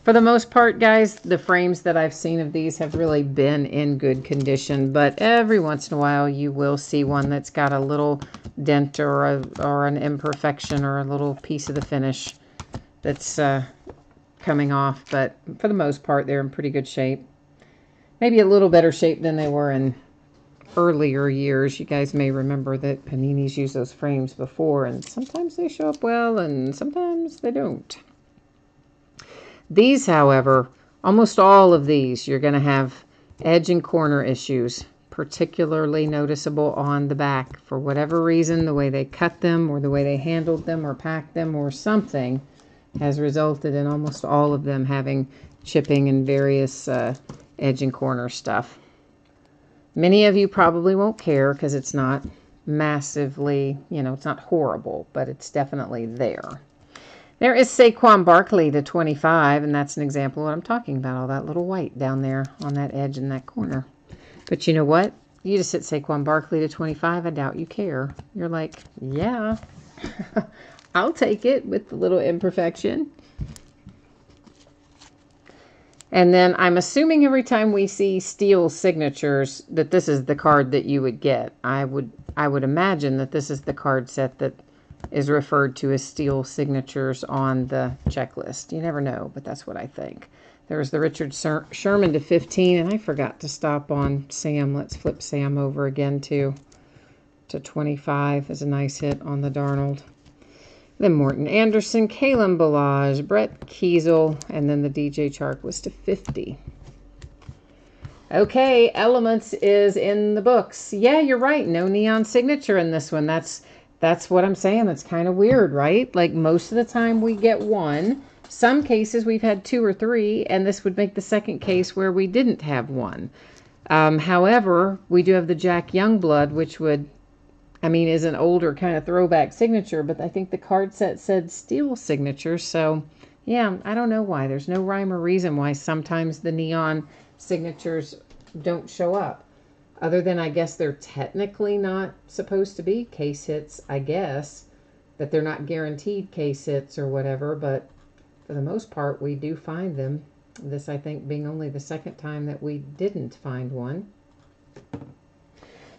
For the most part, guys, the frames that I've seen of these have really been in good condition, but every once in a while you will see one that's got a little dent or an imperfection or a little piece of the finish that's coming off, but for the most part, they're in pretty good shape. Maybe a little better shape than they were in earlier years. You guys may remember that Panini's used those frames before, and sometimes they show up well, and sometimes they don't. These, however, almost all of these, you're going to have edge and corner issues, particularly noticeable on the back. For whatever reason, the way they cut them or the way they handled them or packed them or something has resulted in almost all of them having chipping and various edge and corner stuff. Many of you probably won't care because it's not massively, it's not horrible, but it's definitely there. There is Saquon Barkley to 25, and that's an example of what I'm talking about, all that little white down there on that edge in that corner. But you know what? You just hit Saquon Barkley to 25, I doubt you care. You're like, yeah, I'll take it with the little imperfection. And then I'm assuming every time we see steel signatures that this is the card that you would get. I would imagine that this is the card set that is referred to as steel signatures on the checklist. You never know, but that's what I think. There's the Richard Sherman to 15, and I forgot to stop on Sam. Let's flip Sam over again to 25 is a nice hit on the Darnold. Then Morton Anderson, Kalen Ballage, Brett Kiesel, and then the DJ Chark was to 50. Okay, Elements is in the books. Yeah, you're right. No neon signature in this one. That's what I'm saying. That's kind of weird, right? Like most of the time we get one. Some cases we've had 2 or 3, and this would make the second case where we didn't have one. However, we do have the Jack Youngblood, which is an older kind of throwback signature, but I think the card set said steel signature. So, yeah, I don't know why. There's no rhyme or reason why sometimes the neon signatures don't show up. Other than, I guess, they're technically not supposed to be case hits, I guess. That they're not guaranteed case hits or whatever, but for the most part, we do find them. This, I think, being only the second time that we didn't find one.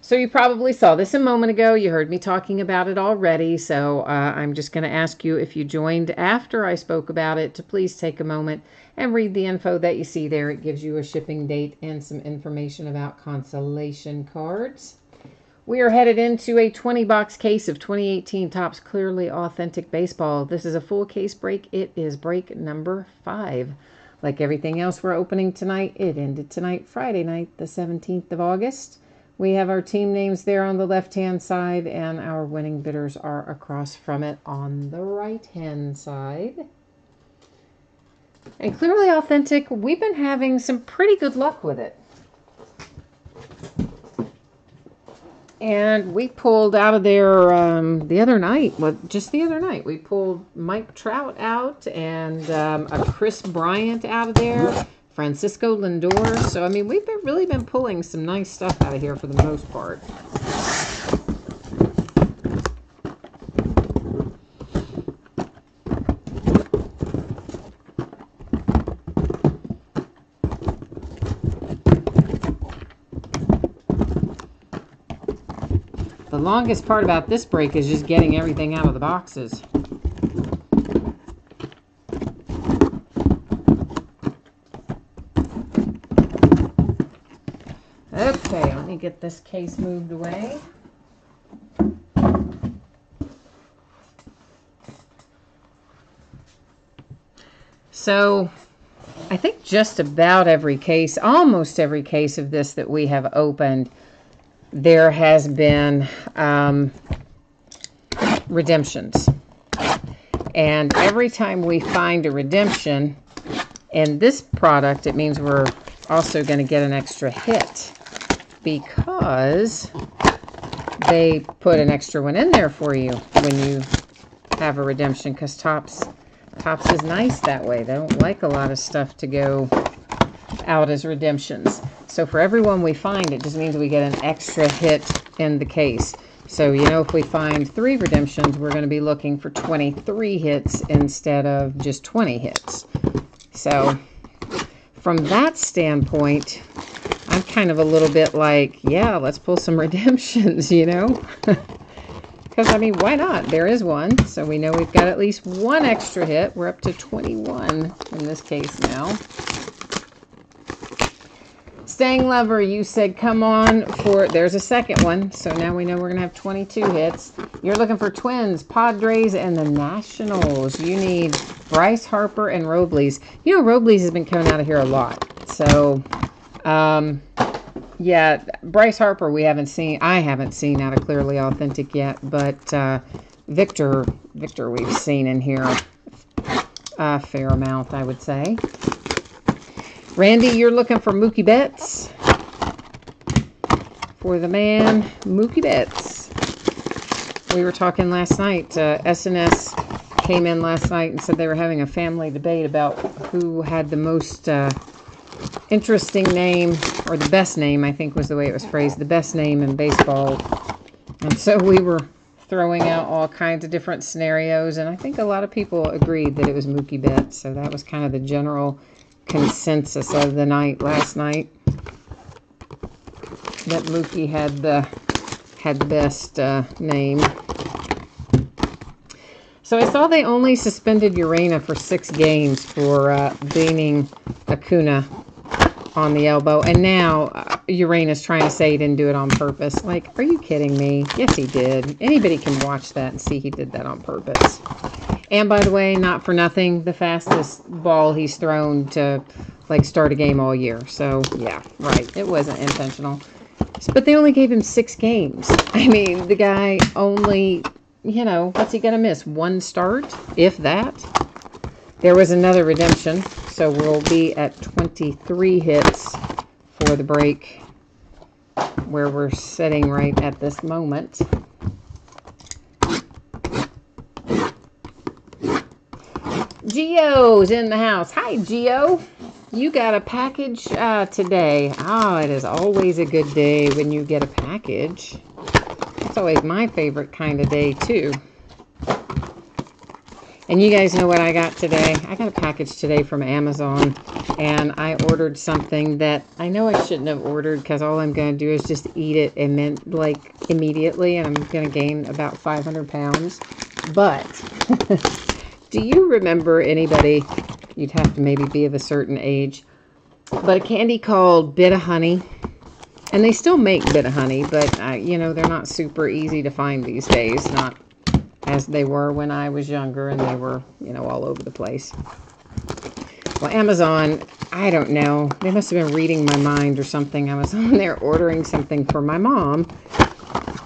So you probably saw this a moment ago. You heard me talking about it already. So I'm just going to ask you, if you joined after I spoke about it, to please take a moment and read the info that you see there. It gives you a shipping date and some information about consolation cards. We are headed into a 20-box case of 2018 Topps Clearly Authentic Baseball. This is a full case break. It is break number 5. Like everything else we're opening tonight, it ended tonight, Friday night, the 17th of August. We have our team names there on the left-hand side, and our winning bidders are across from it on the right-hand side. And Clearly Authentic, we've been having some pretty good luck with it. And we pulled out of there the other night, just the other night, we pulled Mike Trout out and a Chris Bryant out of there. Francisco Lindor. So, we've really been pulling some nice stuff out of here for the most part. The longest part about this break is just getting everything out of the boxes. Okay, let me get this case moved away. So, I think just about every case, almost every case of this that we have opened, there has been redemptions. And every time we find a redemption in this product, it means we're also going to get an extra hit, because they put an extra one in there for you when you have a redemption, because Topps is nice that way. They don't like a lot of stuff to go out as redemptions. So for every one we find, it just means we get an extra hit in the case. So, if we find 3 redemptions, we're going to be looking for 23 hits instead of just 20 hits. So from that standpoint, I'm kind of a little bit like, yeah, let's pull some redemptions, Because, why not? There is one. So we know we've got at least one extra hit. We're up to 21 in this case now. Staying Lover, you said come on for, there's a second one. So now we know we're going to have 22 hits. You're looking for Twins, Padres, and the Nationals. You need Bryce Harper and Robles. You know, Robles has been coming out of here a lot. So, yeah, Bryce Harper we haven't seen. I haven't seen out of Clearly Authentic yet. But Victor we've seen in here a fair amount, I would say. Randy, you're looking for Mookie Betts. For the man, Mookie Betts. We were talking last night. SNS came in last night and said they were having a family debate about who had the most interesting name, or the best name, I think was the way it was phrased, the best name in baseball. And so we were throwing out all kinds of different scenarios, and I think a lot of people agreed that it was Mookie Betts. So that was kind of the general consensus of the night last night, that Mookie had the best name. So I saw they only suspended Urena for 6 games for beating Acuna on the elbow, and now Urena's trying to say he didn't do it on purpose. Like, are you kidding me? Yes, he did. Anybody can watch that and see he did that on purpose. And by the way, not for nothing, the fastest ball he's thrown to, like, start a game all year. So, yeah, right. It wasn't intentional. But they only gave him 6 games. I mean, the guy only, you know, what's he going to miss? 1 start, if that? There was another redemption. So we'll be at 23 hits for the break, where we're sitting right at this moment. Gio's in the house. Hi, Gio. You got a package today. Oh, it is always a good day when you get a package. It's always my favorite kind of day, too. And you guys know what I got today? I got a package today from Amazon, and I ordered something that I know I shouldn't have ordered, because all I'm going to do is just eat it and then, like, immediately, and I'm going to gain about 500 pounds. But do you remember anybody, you'd have to maybe be of a certain age, but a candy called Bit-O-Honey? And they still make Bit-O-Honey, but, you know, they're not super easy to find these days, not as they were when I was younger and they were, you know, all over the place. Well, Amazon, I don't know, they must have been reading my mind or something. I was on there ordering something for my mom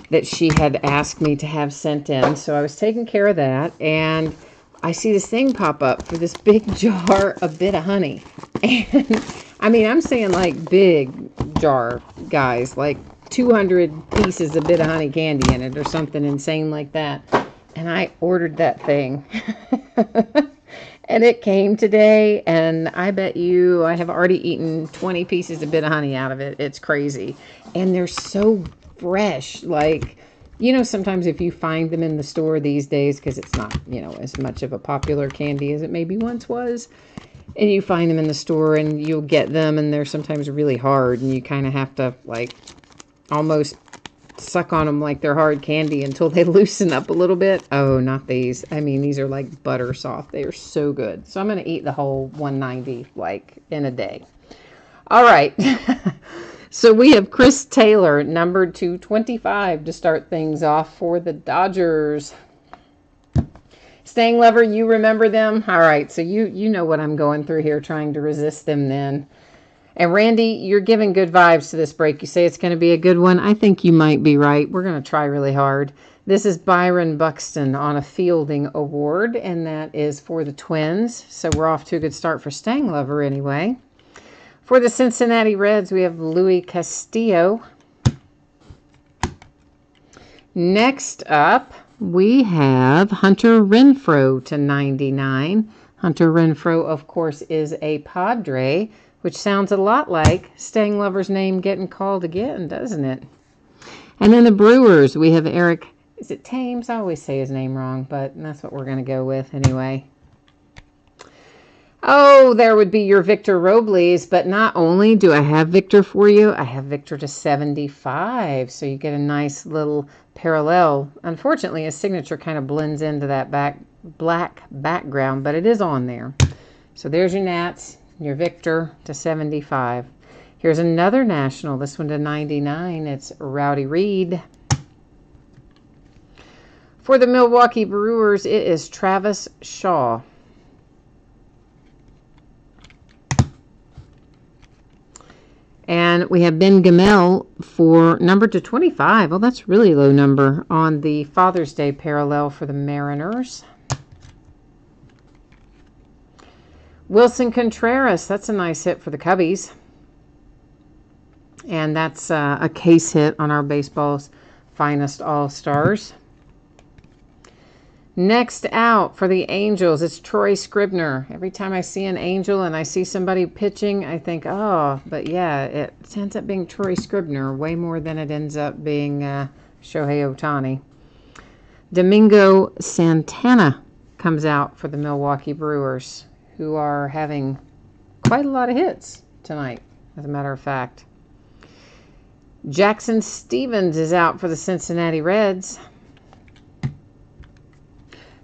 that she had asked me to have sent in. So I was taking care of that, and I see this thing pop up for this big jar of Bit-O-Honey. And I mean, I'm saying like big jar, guys, like 200 pieces of Bit-O-Honey candy in it or something insane like that. And I ordered that thing. And it came today, and I bet you I have already eaten 20 pieces of Bit-O-Honey out of it. It's crazy. And they're so fresh. Like, you know, sometimes if you find them in the store these days, because it's not, you know, as much of a popular candy as it maybe once was, and you find them in the store and you'll get them, and they're sometimes really hard, and you kind of have to, like, almost suck on them like they're hard candy until they loosen up a little bit. Oh, not these. I mean, these are like butter soft. They are so good. So I'm going to eat the whole 190 like in a day. All right. So we have Chris Taylor, numbered to 25 to start things off for the Dodgers. Staying Lover, you remember them? All right. So you know what I'm going through here, trying to resist them then. And Randy, you're giving good vibes to this break. You say it's going to be a good one. I think you might be right. We're going to try really hard. This is Byron Buxton on a fielding award, and that is for the Twins. So we're off to a good start for Staying Lover anyway. For the Cincinnati Reds, we have Louis Castillo. Next up, we have Hunter Renfroe to 99. Hunter Renfroe, of course, is a Padre, which sounds a lot like Staying Lover's name getting called again, doesn't it? And then the Brewers, we have Eric, is it Thames? I always say his name wrong, but that's what we're going to go with anyway. Oh, there would be your Victor Robles, but not only do I have Victor for you, I have Victor to 75, so you get a nice little parallel. Unfortunately, his signature kind of blends into that black background, but it is on there. So there's your Nats. Your Victor to 75. Here's another national. This one to 99. It's Rowdy Reed. For the Milwaukee Brewers, it is Travis Shaw. And we have Ben Gamel for number to 25. Oh, that's really low number on the Father's Day parallel for the Mariners. Wilson Contreras, that's a nice hit for the Cubbies. And that's a case hit on our baseball's finest all-stars. Next out for the Angels, it's Troy Scribner. Every time I see an Angel and I see somebody pitching, I think, oh, but yeah, it ends up being Troy Scribner way more than it ends up being Shohei Ohtani. Domingo Santana comes out for the Milwaukee Brewers, who are having quite a lot of hits tonight, as a matter of fact. Jackson Stevens is out for the Cincinnati Reds.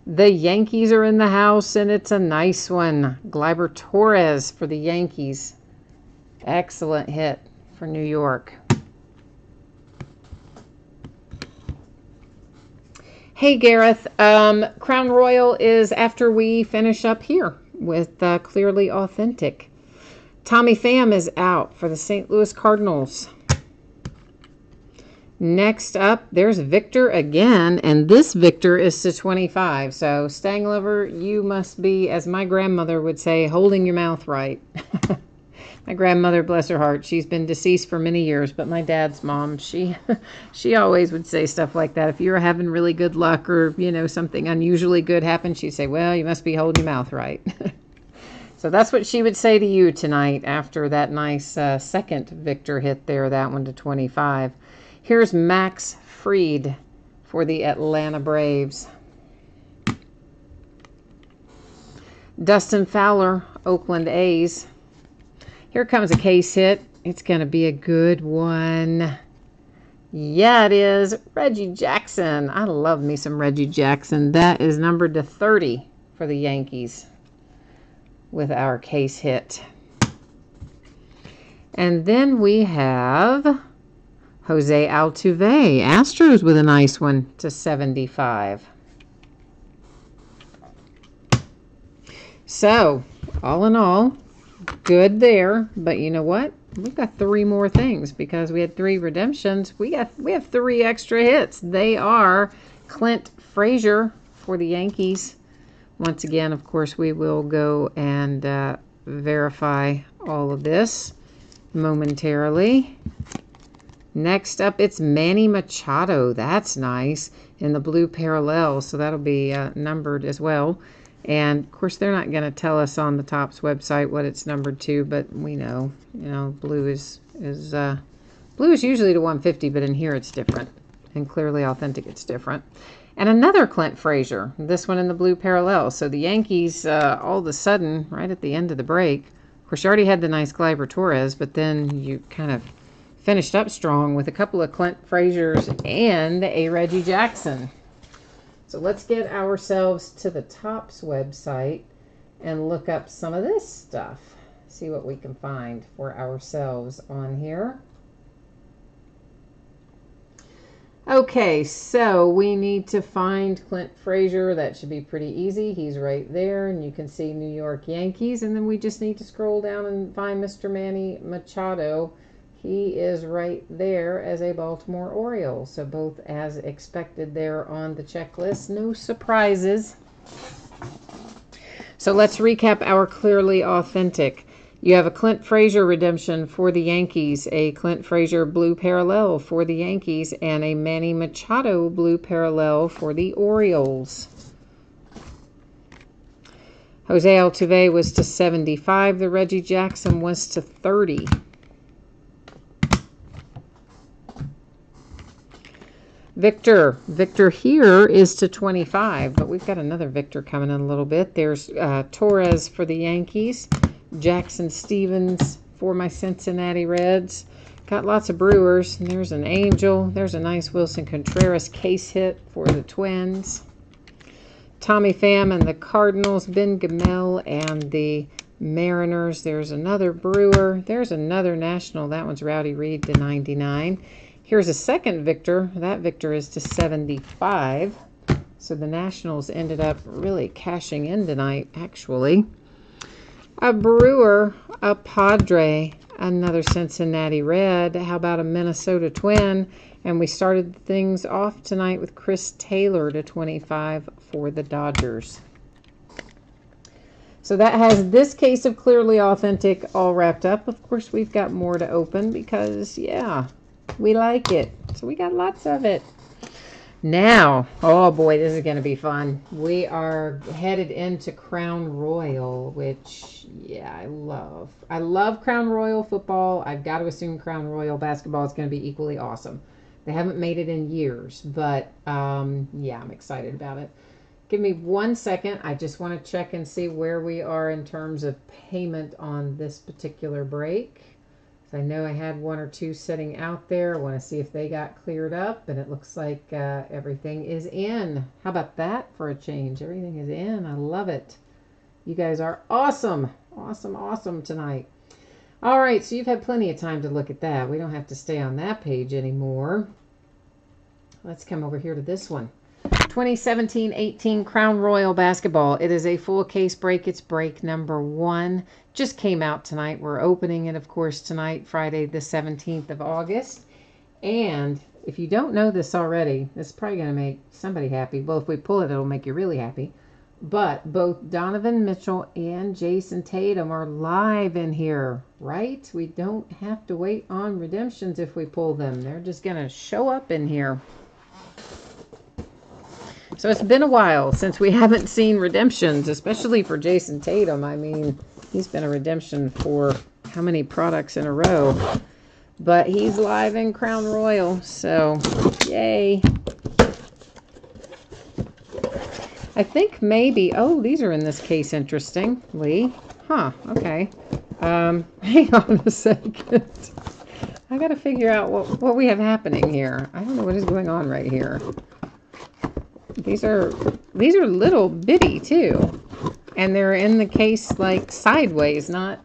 The Yankees are in the house, and it's a nice one. Gleyber Torres for the Yankees. Excellent hit for New York. Hey, Gareth. Crown Royal is after we finish up here with Clearly Authentic. Tommy Pham is out for the St. Louis Cardinals. Next up, there's Victor again, and this Victor is to 25. So, Stanglover, you must be, as my grandmother would say, holding your mouth right. My grandmother, bless her heart, she's been deceased for many years, but my dad's mom, she always would say stuff like that. If you were having really good luck or, you know, something unusually good happened, she'd say, well, you must be holding your mouth right. So that's what she would say to you tonight after that nice second Victor hit there, that one to 25. Here's Max Fried for the Atlanta Braves. Dustin Fowler, Oakland A's. Here comes a case hit. It's going to be a good one. Yeah, it is. Reggie Jackson. I love me some Reggie Jackson. That is numbered to 30 for the Yankees with our case hit. And then we have Jose Altuve, Astros, with a nice one to 75. So, all in all, good there. But you know what? We've got 3 more things because we had 3 redemptions. We have 3 extra hits. They are Clint Frazier for the Yankees. Once again, of course, we will go and verify all of this momentarily. Next up, it's Manny Machado. That's nice in the blue parallel, so that'll be numbered as well. And, of course, they're not going to tell us on the Topps website what it's numbered to, but we know, you know, blue is usually to 150, but in here it's different. And Clearly Authentic, it's different. And another Clint Frazier, this one in the blue parallel. So the Yankees, all of a sudden, right at the end of the break, of course, you already had the nice Gleyber Torres, but then you kind of finished up strong with a couple of Clint Fraziers and a Reggie Jackson. So let's get ourselves to the Topps website and look up some of this stuff. See what we can find for ourselves on here. Okay, so we need to find Clint Frazier. That should be pretty easy. He's right there, and you can see New York Yankees. And then we just need to scroll down and find Mr. Manny Machado. He is right there as a Baltimore Oriole. So both as expected there on the checklist. No surprises. So let's recap our Clearly Authentic. You have a Clint Frazier redemption for the Yankees, a Clint Frazier blue parallel for the Yankees, and a Manny Machado blue parallel for the Orioles. Jose Altuve was to 75. The Reggie Jackson was to 30. Victor here is to 25, but we've got another Victor coming in a little bit. There's Torres for the Yankees. Jackson Stevens for my Cincinnati Reds. Got lots of Brewers. And there's an Angel. There's a nice Wilson Contreras case hit for the Twins. Tommy Pham and the Cardinals. Ben Gamel and the Mariners. There's another Brewer. There's another National. That one's Rowdy Reed to 99. Here's a second Victor. That Victor is to 75. So the Nationals ended up really cashing in tonight, actually. A Brewer, a Padre, another Cincinnati Red. How about a Minnesota Twin? And we started things off tonight with Chris Taylor to 25 for the Dodgers. So that has this case of Clearly Authentic all wrapped up. Of course, we've got more to open because, yeah, we like it. So we got lots of it. Now, oh boy, this is going to be fun. We are headed into Crown Royal, which, yeah, I love. I love Crown Royal football. I've got to assume Crown Royal basketball is going to be equally awesome. They haven't made it in years, but yeah, I'm excited about it. Give me 1 second. I just want to check and see where we are in terms of payment on this particular break. I know I had one or two sitting out there. I want to see if they got cleared up, and it looks like everything is in. How about that for a change? Everything is in. I love it. You guys are awesome. Awesome, awesome tonight. All right, so you've had plenty of time to look at that. We don't have to stay on that page anymore. Let's come over here to this one. 2017-18 Crown Royal Basketball. It is a full case break. It's break number 1. Just came out tonight. We're opening it, of course, tonight, Friday the 17th of August. And if you don't know this already, this is probably going to make somebody happy. Well, if we pull it, it'll make you really happy. But both Donovan Mitchell and Jason Tatum are live in here, right? We don't have to wait on redemptions if we pull them. They're just going to show up in here. So it's been a while since we haven't seen redemptions, especially for Jason Tatum. I mean, he's been a redemption for how many products in a row? But he's live in Crown Royal, so yay. I think maybe, oh, these are in this case interestingly. Huh, okay. Hang on a second. I got to figure out what we have happening here. I don't know what is going on right here. These are little bitty too, and they're in the case like sideways, not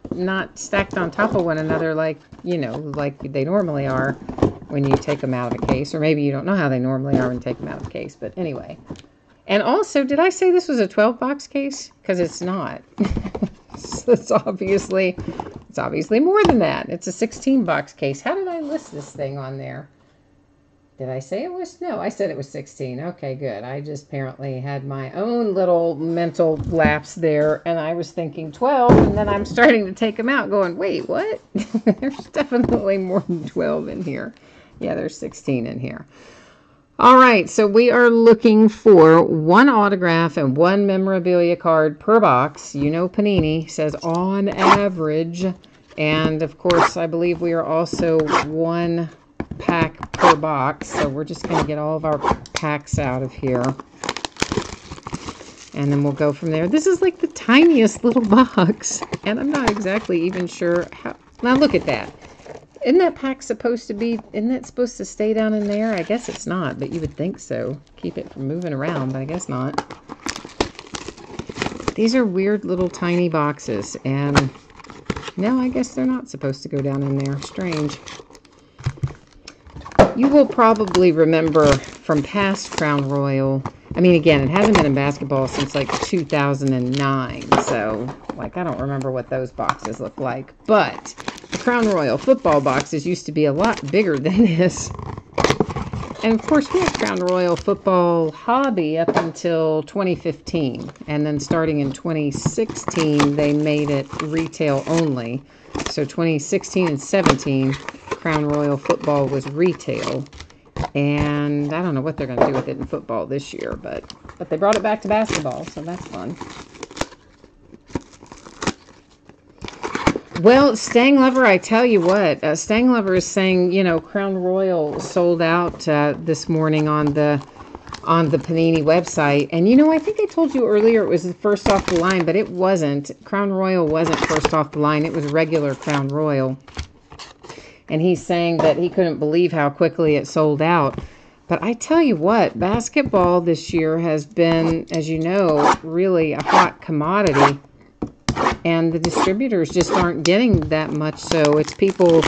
stacked on top of one another like, you know, like they normally are when you take them out of a case, or maybe you don't know how they normally are when you take them out of a case. But anyway, and also, did I say this was a 12-box case? Because it's not. it's obviously more than that. It's a 16-box case. How did I list this thing on there? Did I say it was? No, I said it was 16. Okay, good. I just apparently had my own little mental lapse there, and I was thinking 12, and then I'm starting to take them out going, wait, what? There's definitely more than 12 in here. Yeah, there's 16 in here. All right, so we are looking for one autograph and one memorabilia card per box. You know Panini says on average, and of course, I believe we are also one pack per box, so we're just going to get all of our packs out of here, and then we'll go from there. This is like the tiniest little box, and I'm not exactly even sure how. Now look at that. Isn't that pack supposed to be, isn't that supposed to stay down in there? I guess it's not, but you would think so. Keep it from moving around, but I guess not. These are weird little tiny boxes, and no, I guess they're not supposed to go down in there. Strange. You will probably remember from past Crown Royal, I mean, again, it hasn't been in basketball since like 2009, so like I don't remember what those boxes look like, but the Crown Royal football boxes used to be a lot bigger than this. And of course, we had Crown Royal football hobby up until 2015, and then starting in 2016, they made it retail only. So 2016 and 17, Crown Royal football was retail, and I don't know what they're going to do with it in football this year, but they brought it back to basketball, so that's fun. Well, Stang Lover, I tell you what, Stang Lover is saying, you know, Crown Royal sold out this morning on the Panini website. And, you know, I think I told you earlier it was the first off the line, but it wasn't. Crown Royal wasn't first off the line. It was regular Crown Royal. And he's saying that he couldn't believe how quickly it sold out. But I tell you what, basketball this year has been, as you know, really a hot commodity. And the distributors just aren't getting that much. So it's people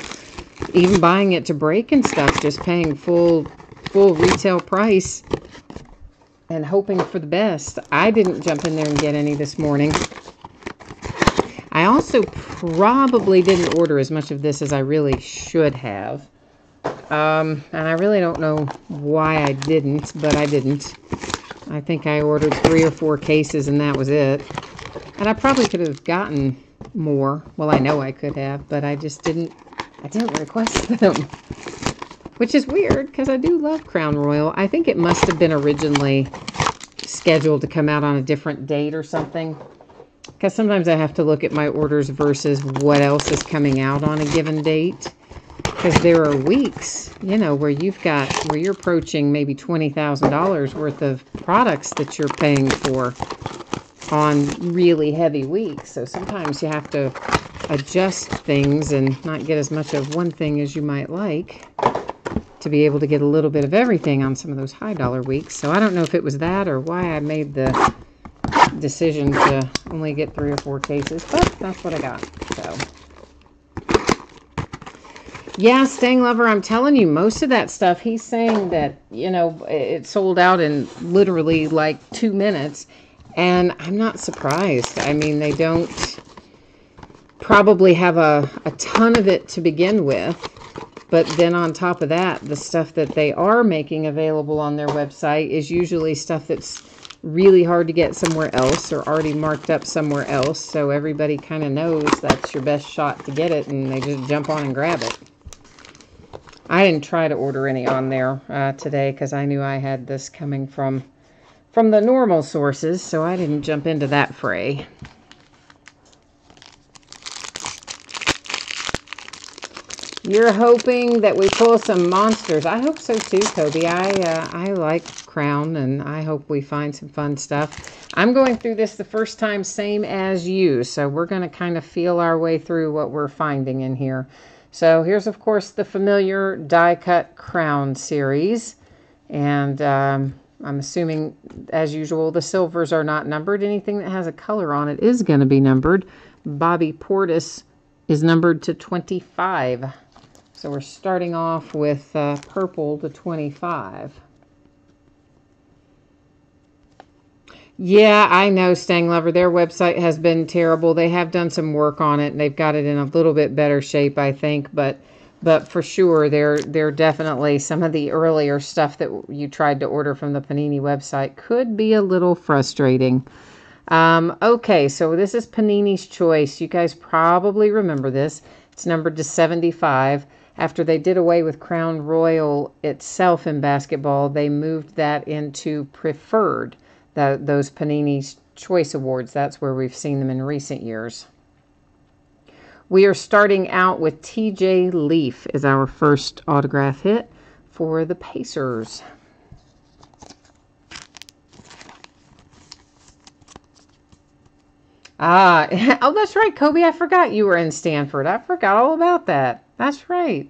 even buying it to break and stuff, just paying full retail price and hoping for the best. I didn't jump in there and get any this morning. I also probably didn't order as much of this as I really should have. And I really don't know why I didn't, but I didn't. I think I ordered 3 or 4 cases and that was it. And I probably could have gotten more. Well, I know I could have, but I just didn't. I didn't request them. Which is weird because I do love Crown Royal. I think it must have been originally scheduled to come out on a different date or something. Because sometimes I have to look at my orders versus what else is coming out on a given date. Because there are weeks, you know, where you're approaching maybe $20,000 worth of products that you're paying for on really heavy weeks. So sometimes you have to adjust things and not get as much of one thing as you might like to be able to get a little bit of everything on some of those high dollar weeks. So I don't know if it was that or why I made the decision to only get 3 or 4 cases, but that's what I got. So yeah, Stang Lover, I'm telling you, most of that stuff, he's saying that, you know, it sold out in literally like 2 minutes, and I'm not surprised. I mean, they don't probably have a ton of it to begin with, but then on top of that, the stuff that they are making available on their website is usually stuff that's really hard to get somewhere else or already marked up somewhere else, so everybody kind of knows that's your best shot to get it, and they just jump on and grab it. I didn't try to order any on there today because I knew I had this coming from the normal sources, so I didn't jump into that fray. You're hoping that we pull some monsters. I hope so too, Kobe. I like Crown, and I hope we find some fun stuff. I'm going through this the first time, same as you, so we're going to kind of feel our way through what we're finding in here. So here's, of course, the familiar die-cut Crown series, and I'm assuming, as usual, the silvers are not numbered. Anything that has a color on it is going to be numbered. Bobby Portis is numbered to 25. So we're starting off with purple to 25. Yeah, I know, Stang Lover. Their website has been terrible. They have done some work on it, and they've got it in a little bit better shape, I think. But for sure, they're definitely some of the earlier stuff that you tried to order from the Panini website could be a little frustrating. Okay, so this is Panini's Choice. You guys probably remember this. It's numbered to 75. After they did away with Crown Royal itself in basketball, they moved that into Preferred. Those Panini's Choice Awards, that's where we've seen them in recent years. We are starting out with TJ Leaf as our first autograph hit for the Pacers. Oh, that's right, Kobe. I forgot you were in Stanford. I forgot all about that. That's right.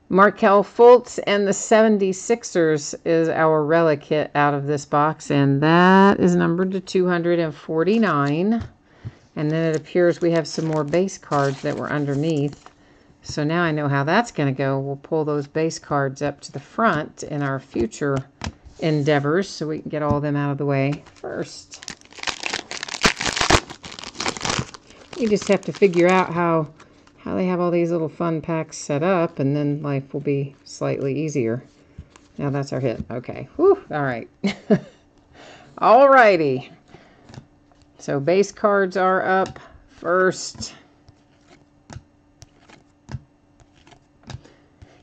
Markelle Fultz and the 76ers is our relic hit out of this box, and that is numbered to 249. And then it appears we have some more base cards that were underneath. So now I know how that's going to go. We'll pull those base cards up to the front in our future endeavors so we can get all of them out of the way first. You just have to figure out how they have all these little fun packs set up, and then life will be slightly easier. Now that's our hit. Okay. Whew. All right. All righty. So base cards are up first.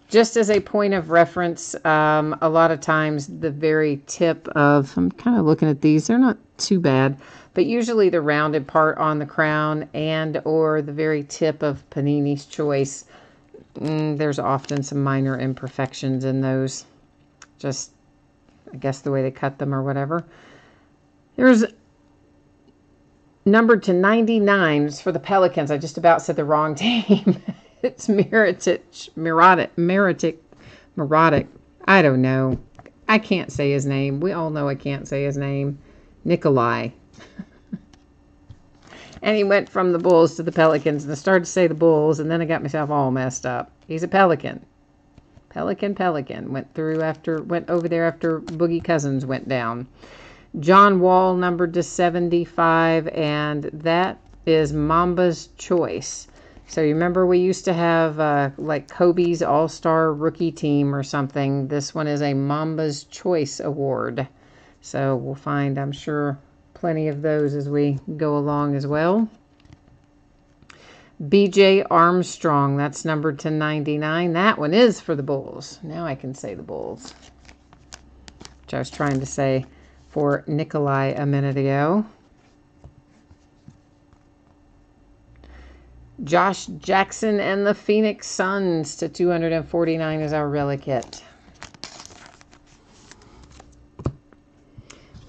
Just as a point of reference, a lot of times the very tip of, I'm kind of looking at these, they're not too bad, but usually the rounded part on the crown and or the very tip of Panini's Choice, there's often some minor imperfections in those. Just, I guess, the way they cut them or whatever. There's numbered to 99. It's for the Pelicans. I just about said the wrong team. It's Mirotic. I don't know. I can't say his name. We all know I can't say his name. Nikolai. And he went from the Bulls to the Pelicans, and I started to say the Bulls, and then I got myself all messed up. He's a Pelican. Pelican. Went over there after Boogie Cousins went down. John Wall, numbered to 75, and that is Mamba's Choice. So you remember we used to have like Kobe's All-Star Rookie Team or something. This one is a Mamba's Choice Award. So we'll find, I'm sure, plenty of those as we go along as well. BJ Armstrong, that's numbered to 99. That one is for the Bulls. Now I can say the Bulls, which I was trying to say for Nikolai a minute ago. Josh Jackson and the Phoenix Suns to 249 is our relic hit.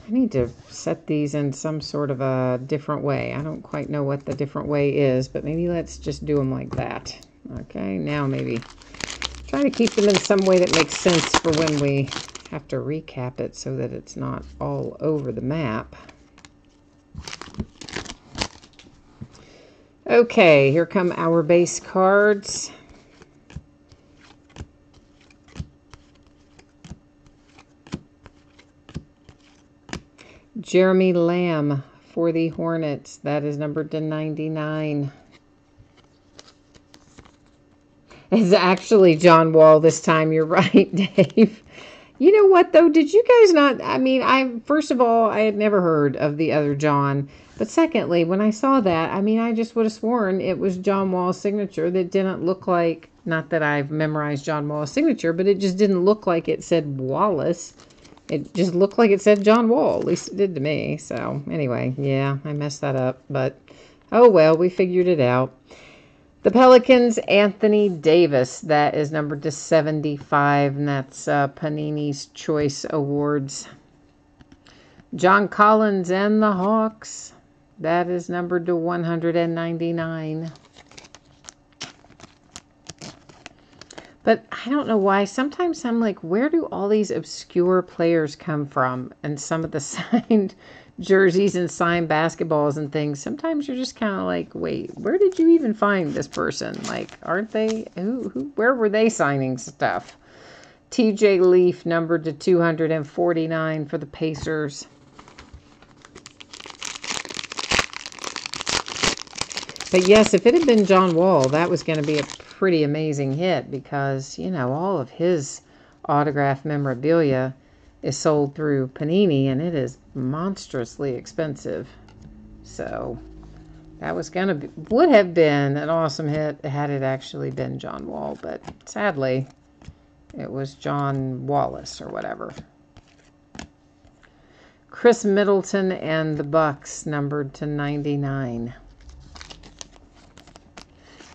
I need to set these in some sort of a different way. I don't quite know what the different way is, but maybe let's just do them like that. Okay, now maybe try to keep them in some way that makes sense for when we have to recap it so that it's not all over the map. Okay, here come our base cards. Jeremy Lamb for the Hornets. That is numbered to 99. It's actually John Wall this time. You're right, Dave. You know what, though? Did you guys not... I mean, first of all, I had never heard of the other John. But secondly, when I saw that, I mean, I just would have sworn it was John Wall's signature that didn't look like... Not that I've memorized John Wall's signature, but it just didn't look like it said Wallace. It just looked like it said John Wall. At least it did to me. So, anyway, yeah, I messed that up. But, oh well, we figured it out. The Pelicans, Anthony Davis. That is numbered to 75, and that's Panini's Choice Awards. John Collins and the Hawks. That is numbered to 199. But I don't know why. Sometimes I'm like, where do all these obscure players come from? And some of the signed jerseys and signed basketballs and things. Sometimes you're just kind of like, wait, where did you even find this person? Like, aren't they? Where were they signing stuff? TJ Leaf, numbered to 249 for the Pacers. But yes, if it had been John Wall, that was going to be a pretty amazing hit because, you know, all of his autograph memorabilia is sold through Panini and it is monstrously expensive. So that was would have been an awesome hit had it actually been John Wall, but sadly it was John Wallace or whatever. Chris Middleton and the Bucks, numbered to 99.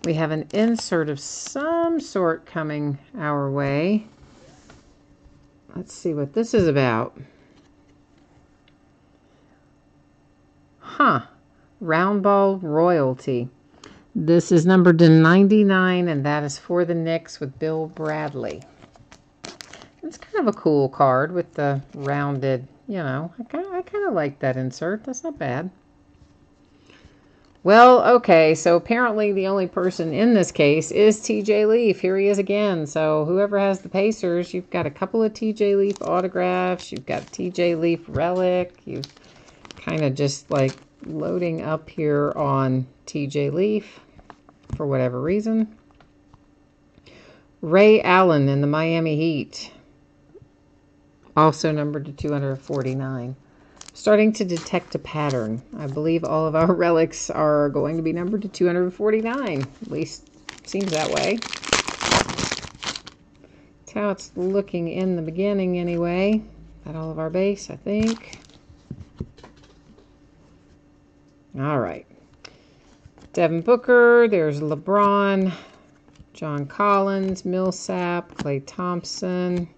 We have an insert of some sort coming our way. Let's see what this is about. Round ball royalty. This is numbered to 99, and that is for the Knicks with Bill Bradley. It's kind of a cool card with the rounded, you know. I kind of like that insert. That's not bad. Well, okay, so apparently the only person in this case is TJ Leaf. Here he is again. So whoever has the Pacers, you've got a couple of TJ Leaf autographs. You've got TJ Leaf relic. You've kind of just like loading up here on TJ Leaf for whatever reason. Ray Allen in the Miami Heat. Also numbered to 249. Starting to detect a pattern. I believe all of our relics are going to be numbered to 249. At least seems that way. That's how it's looking in the beginning anyway. Got all of our base, I think. All right. Devin Booker. There's LeBron. John Collins. Millsap. Klay Thompson.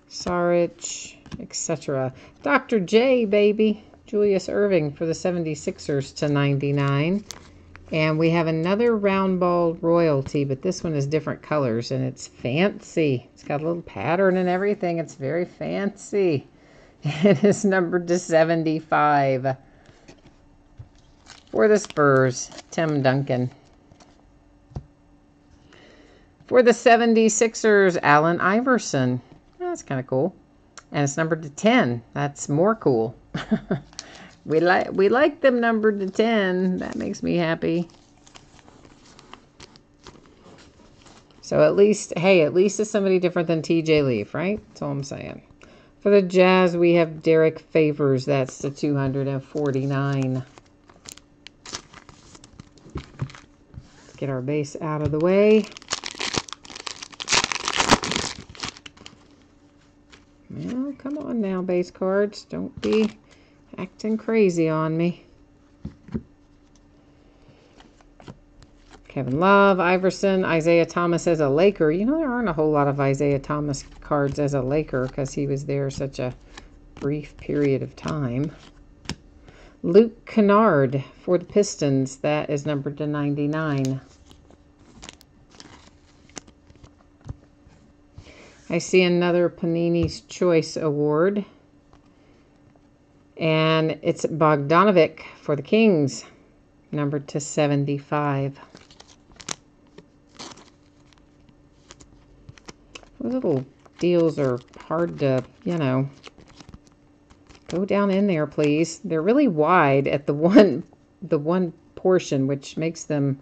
Saric, etc. Dr. J, baby. Julius Erving for the 76ers to 99. And we have another round ball royalty, but this one is different colors, and it's fancy. It's got a little pattern and everything. It's very fancy. It is numbered to 75. For the Spurs, Tim Duncan. For the 76ers, Allen Iverson. Oh, that's kind of cool. And it's numbered to 10. That's more cool. we like them numbered to 10. That makes me happy. So at least, hey, at least it's somebody different than TJ Leaf, right? That's all I'm saying. For the Jazz, we have Derek Favors. That's the 249. Let's get our base out of the way. Well, come on now, base cards. Don't be acting crazy on me. Kevin Love, Iverson, Isaiah Thomas as a Laker. You know, there aren't a whole lot of Isaiah Thomas cards as a Laker because he was there such a brief period of time. Luke Kennard for the Pistons. That is numbered to 99. I see another Panini's Choice Award. And it's Bogdanovic for the Kings, numbered to 75. Those little deals are hard to, you know, go down in there, please. They're really wide at the one portion, which makes them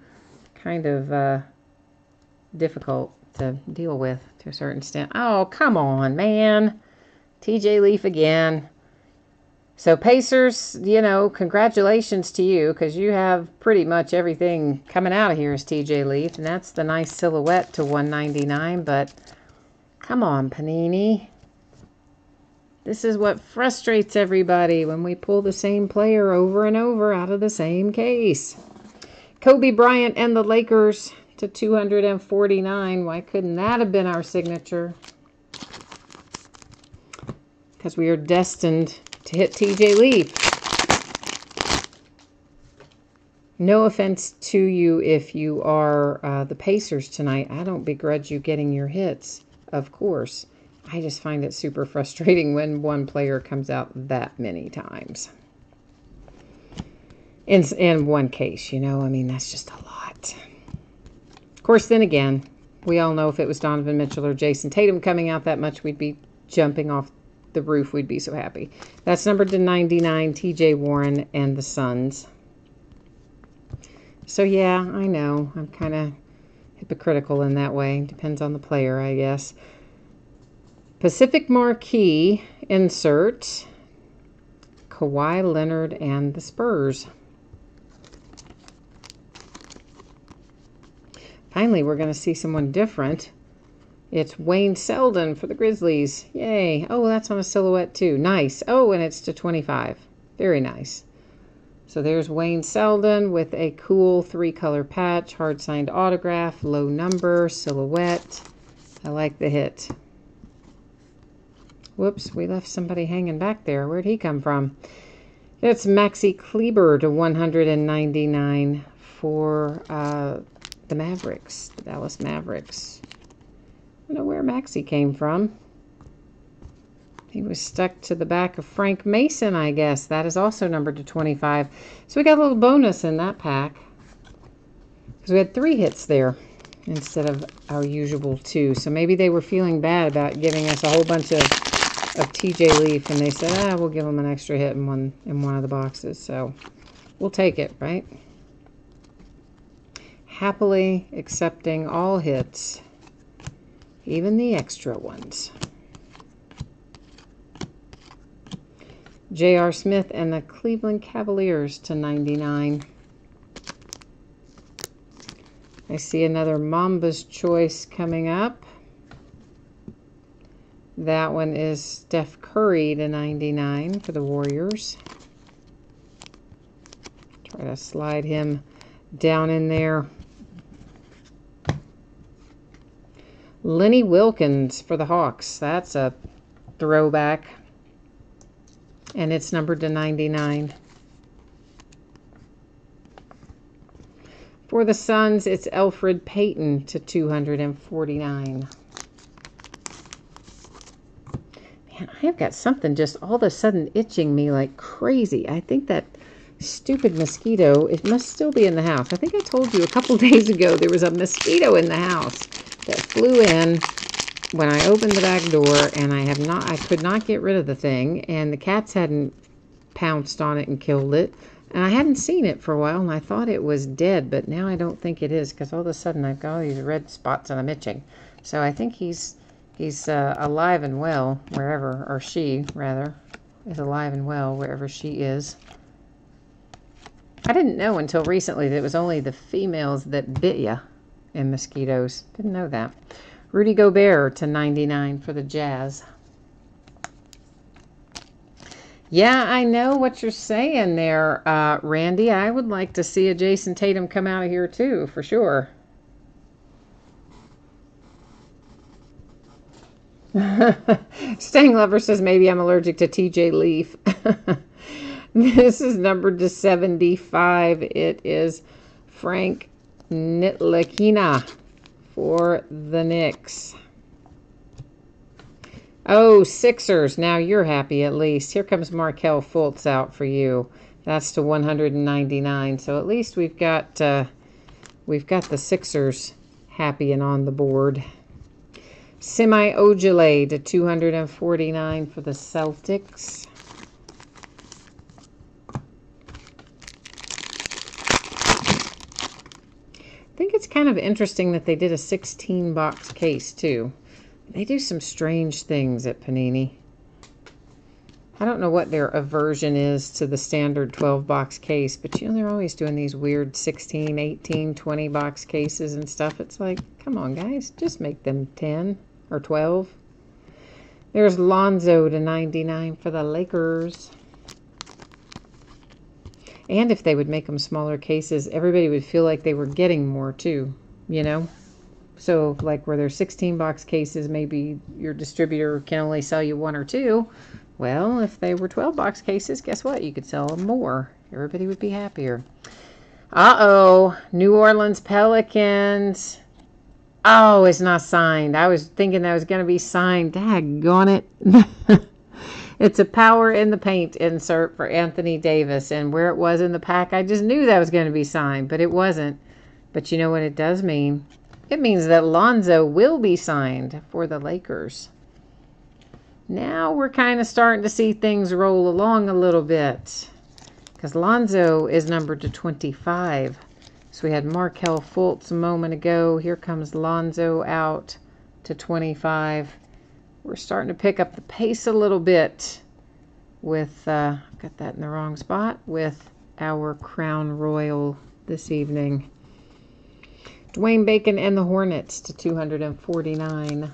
kind of difficult to deal with to a certain extent. Oh, come on, man. TJ Leaf again. So Pacers, you know, congratulations to you because you have pretty much everything coming out of here is TJ Leaf. And that's the nice silhouette to 199. But come on, Panini. This is what frustrates everybody when we pull the same player over and over out of the same case. Kobe Bryant and the Lakers to 249. Why couldn't that have been our signature? Because we are destined to hit TJ Leaf. No offense to you if you are the Pacers tonight. I don't begrudge you getting your hits, of course. I just find it super frustrating when one player comes out that many times. In one case, you know, I mean, that's just a lot. Of course, then again, we all know if it was Donovan Mitchell or Jason Tatum coming out that much, we'd be jumping off the roof. We'd be so happy. That's numbered to 99, TJ Warren and the Suns. So, yeah, I know. I'm kind of hypocritical in that way. Depends on the player, I guess. Pacific Marquee insert. Kawhi Leonard and the Spurs. Finally, we're going to see someone different. It's Wayne Selden for the Grizzlies. Yay. Oh, that's on a silhouette too. Nice. Oh, and it's to 25. Very nice. So there's Wayne Selden with a cool 3-color patch, hard-signed autograph, low number, silhouette. I like the hit. Whoops, we left somebody hanging back there. Where'd he come from? It's Maxi Kleber to 199 for the Mavericks, the Dallas Mavericks. I don't know where Maxi came from. He was stuck to the back of Frank Mason, I guess. That is also numbered to 25. So we got a little bonus in that pack. Because we had 3 hits there instead of our usual 2. So maybe they were feeling bad about giving us a whole bunch of TJ Leaf. And they said, we'll give them an extra hit in one of the boxes. So we'll take it, right? Happily accepting all hits, even the extra ones. J.R. Smith and the Cleveland Cavaliers to 99. I see another Mamba's Choice coming up. That one is Steph Curry to 99 for the Warriors. Try to slide him down in there. Lenny Wilkins for the Hawks. That's a throwback. And it's numbered to 99. For the Suns, it's Elfrid Payton to 249. Man, I've got something just all of a sudden itching me like crazy. I think that Stupid mosquito. It must still be in the house. I think I told you a couple days ago there was a mosquito in the house that flew in when I opened the back door, and I could not get rid of the thing, and the cats hadn't pounced on it and killed it, and I hadn't seen it for a while, and I thought it was dead, but now I don't think it is, because all of a sudden I've got all these red spots and I'm itching. So I think he's alive and well wherever, or she rather is alive and well wherever she is. I didn't know until recently that it was only the females that bit ya in mosquitoes. Didn't know that. Rudy Gobert to 99 for the Jazz. Yeah, I know what you're saying there, Randy. I would like to see a Jason Tatum come out of here too, for sure. Staying Lover says maybe I'm allergic to TJ Leaf. This is numbered to 75. It is Frank Ntilikina for the Knicks. Oh, Sixers. Now you're happy at least. Here comes Markelle Fultz out for you. That's to 199. So at least we've got the Sixers happy and on the board. Semi Ojeleye to 249 for the Celtics. I think it's kind of interesting that they did a 16-box case too. They do some strange things at Panini. I don't know what their aversion is to the standard 12-box case, but you know, they're always doing these weird 16, 18, 20-box cases and stuff. It's like, come on, guys, just make them 10 or 12. There's Lonzo to 99 for the Lakers. And if they would make them smaller cases, everybody would feel like they were getting more too, you know? So like where there's 16-box cases, maybe your distributor can only sell you 1 or 2. Well, if they were 12-box cases, guess what? You could sell them more. Everybody would be happier. Uh-oh. New Orleans Pelicans. Oh, it's not signed. I was thinking that was going to be signed. Daggone it. It's a Power in the Paint insert for Anthony Davis. And where it was in the pack, I just knew that was going to be signed, but it wasn't. But you know what it does mean? It means that Lonzo will be signed for the Lakers. Now we're kind of starting to see things roll along a little bit, because Lonzo is numbered to 25. So we had Markelle Fultz a moment ago. Here comes Lonzo out to 25. We're starting to pick up the pace a little bit with, got that in the wrong spot, with our Crown Royal this evening. Dwayne Bacon and the Hornets to 249.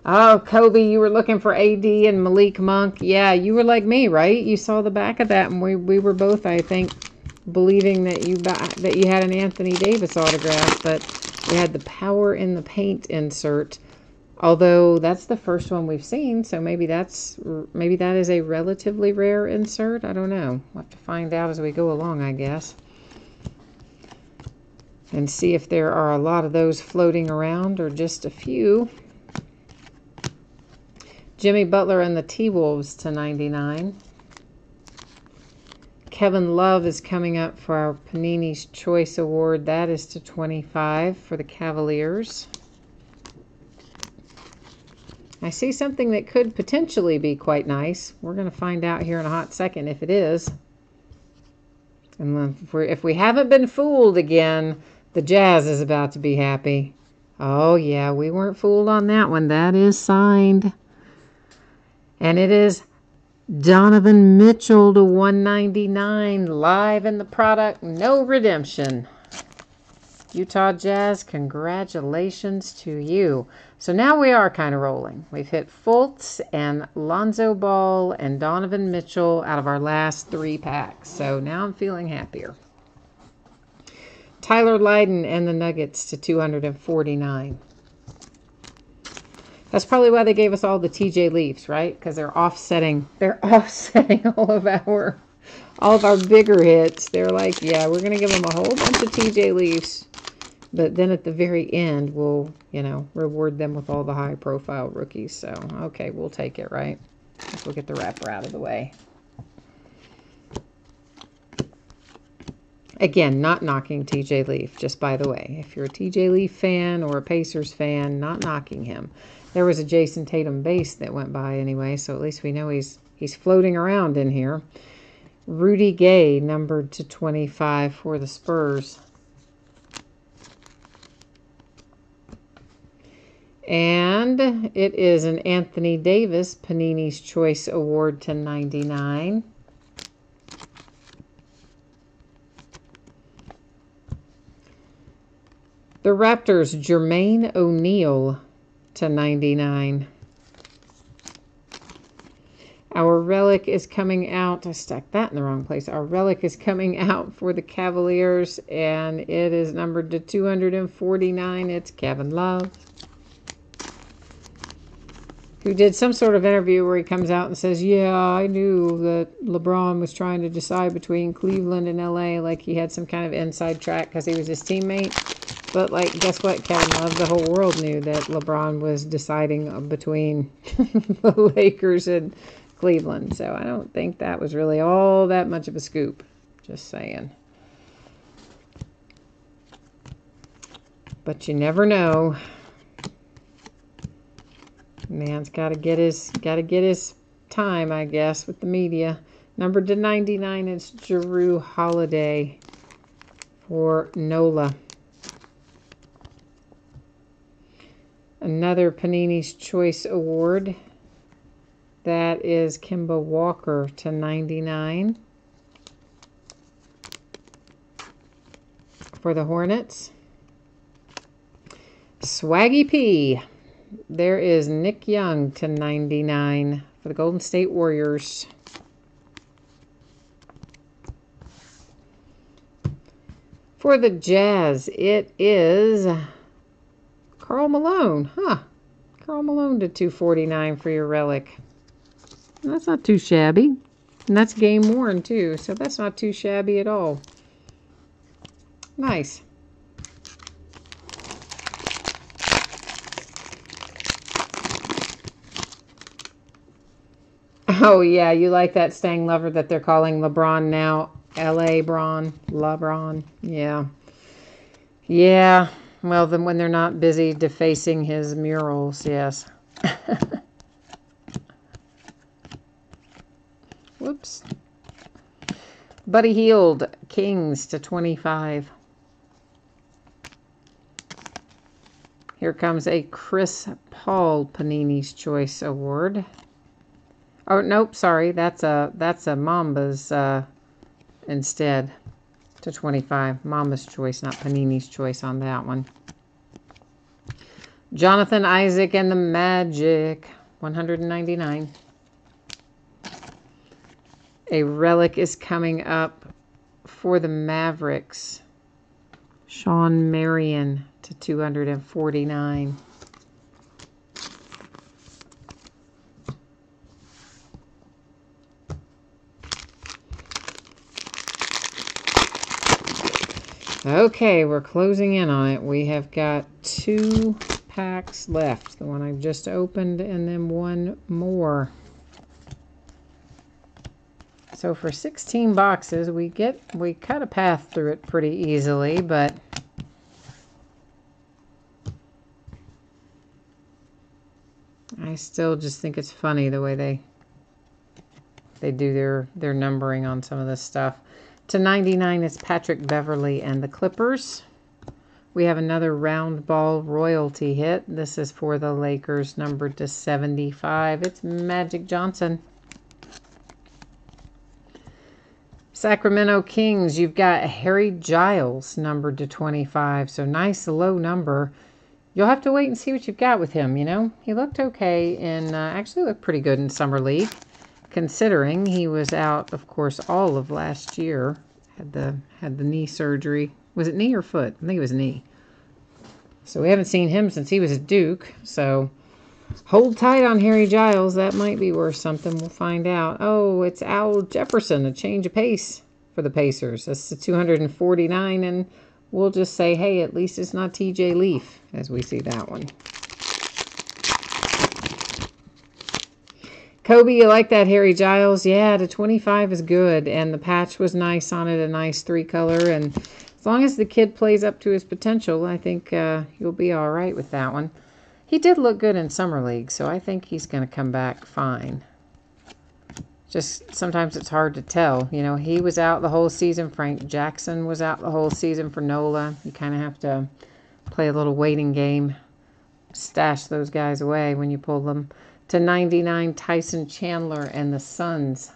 Oh, Kobe, you were looking for AD and Malik Monk. Yeah, you were like me, right? You saw the back of that, and we were both, I think, believing that you had an Anthony Davis autograph, but we had the Power in the Paint insert. Although that's the first one we've seen, so maybe that is a relatively rare insert. I don't know. We'll have to find out as we go along, I guess. And see if there are a lot of those floating around or just a few. Jimmy Butler and the T-Wolves to 99. Kevin Love is coming up for our Panini's Choice Award. That is to 25 for the Cavaliers. I see something that could potentially be quite nice. We're going to find out here in a hot second if it is. And if we haven't been fooled again, the Jazz is about to be happy. Oh, yeah, we weren't fooled on that one. That is signed. And it is Donovan Mitchell to 199, live in the product, no redemption. Utah Jazz, congratulations to you. So now we are kind of rolling. We've hit Fultz and Lonzo Ball and Donovan Mitchell out of our last 3 packs. So now I'm feeling happier. Tyler Lydon and the Nuggets to 249. That's probably why they gave us all the TJ Leafs, right? Because they're offsetting all of our bigger hits. They're like, yeah, we're going to give them a whole bunch of TJ Leafs, but then at the very end, we'll, reward them with all the high-profile rookies. So, okay, we'll take it, right? We'll get the wrapper out of the way. Again, not knocking TJ Leaf, just by the way. If you're a TJ Leaf fan or a Pacers fan, not knocking him. There was a Jason Tatum base that went by anyway, so at least we know he's floating around in here. Rudy Gay, numbered to 25 for the Spurs. And it is an Anthony Davis Panini's Choice Award to 99. The Raptors, Jermaine O'Neal to 99. Our relic is coming out. I stuck that in the wrong place. Our relic is coming out for the Cavaliers, and it is numbered to 249. It's Kevin Love, who did some sort of interview where he comes out and says, yeah, I knew that LeBron was trying to decide between Cleveland and LA, like he had some kind of inside track because he was his teammate. But, like, guess what, Kevin Love? The whole world knew that LeBron was deciding between the Lakers and Cleveland. So I don't think that was really all that much of a scoop. Just saying. But you never know. Man's got to get his time, I guess, with the media. Numbered to 99, it's Jrue Holiday for NOLA. Another Panini's Choice Award. That is Kemba Walker to 99 for the Hornets. Swaggy P. There is Nick Young to 99 for the Golden State Warriors. For the Jazz, it is Karl Malone. Karl Malone to 249 for your relic. That's not too shabby. And that's game worn too, so that's not too shabby at all. Nice. Oh, yeah, you like that Stang Lover that they're calling LeBron now. L.A. Bron. LeBron. Yeah. Yeah. Well, then when they're not busy defacing his murals, yes. Whoops. Buddy Hield, Kings to 25. Here comes a Chris Paul Panini's Choice Award. Oh, nope, sorry. That's a Mamba's instead to 25. Mamba's Choice, not Panini's Choice on that one. Jonathan Isaac and the Magic, 199. A relic is coming up for the Mavericks. Sean Marion to 249. Okay, we're closing in on it. We have got 2 packs left. The one I've just opened and then one more. So for 16 boxes, we cut a path through it pretty easily, but I still just think it's funny the way they do their numbering on some of this stuff. To 99 is Patrick Beverley and the Clippers. We have another round ball royalty hit. This is for the Lakers, numbered to 75. It's Magic Johnson. Sacramento Kings, you've got Harry Giles, numbered to 25. So nice low number. You'll have to wait and see what you've got with him, you know. He looked okay and actually looked pretty good in Summer League, considering he was out, of course, all of last year. Had the knee surgery. Was it knee or foot? I think it was knee. So we haven't seen him since he was at Duke. So hold tight on Harry Giles. That might be worth something. We'll find out. Oh, it's Al Jefferson, a change of pace for the Pacers. That's the 249, and we'll just say, hey, at least it's not TJ Leaf as we see that one. Kobe, you like that Harry Giles? Yeah, the 25 is good. And the patch was nice on it, a nice 3-color. And as long as the kid plays up to his potential, I think you'll be all right with that one. He did look good in Summer League, so I think he's going to come back fine. Just sometimes it's hard to tell. You know, he was out the whole season. Frank Jackson was out the whole season for NOLA. You kind of have to play a little waiting game. Stash those guys away when you pull them. To 99, Tyson Chandler and the Suns.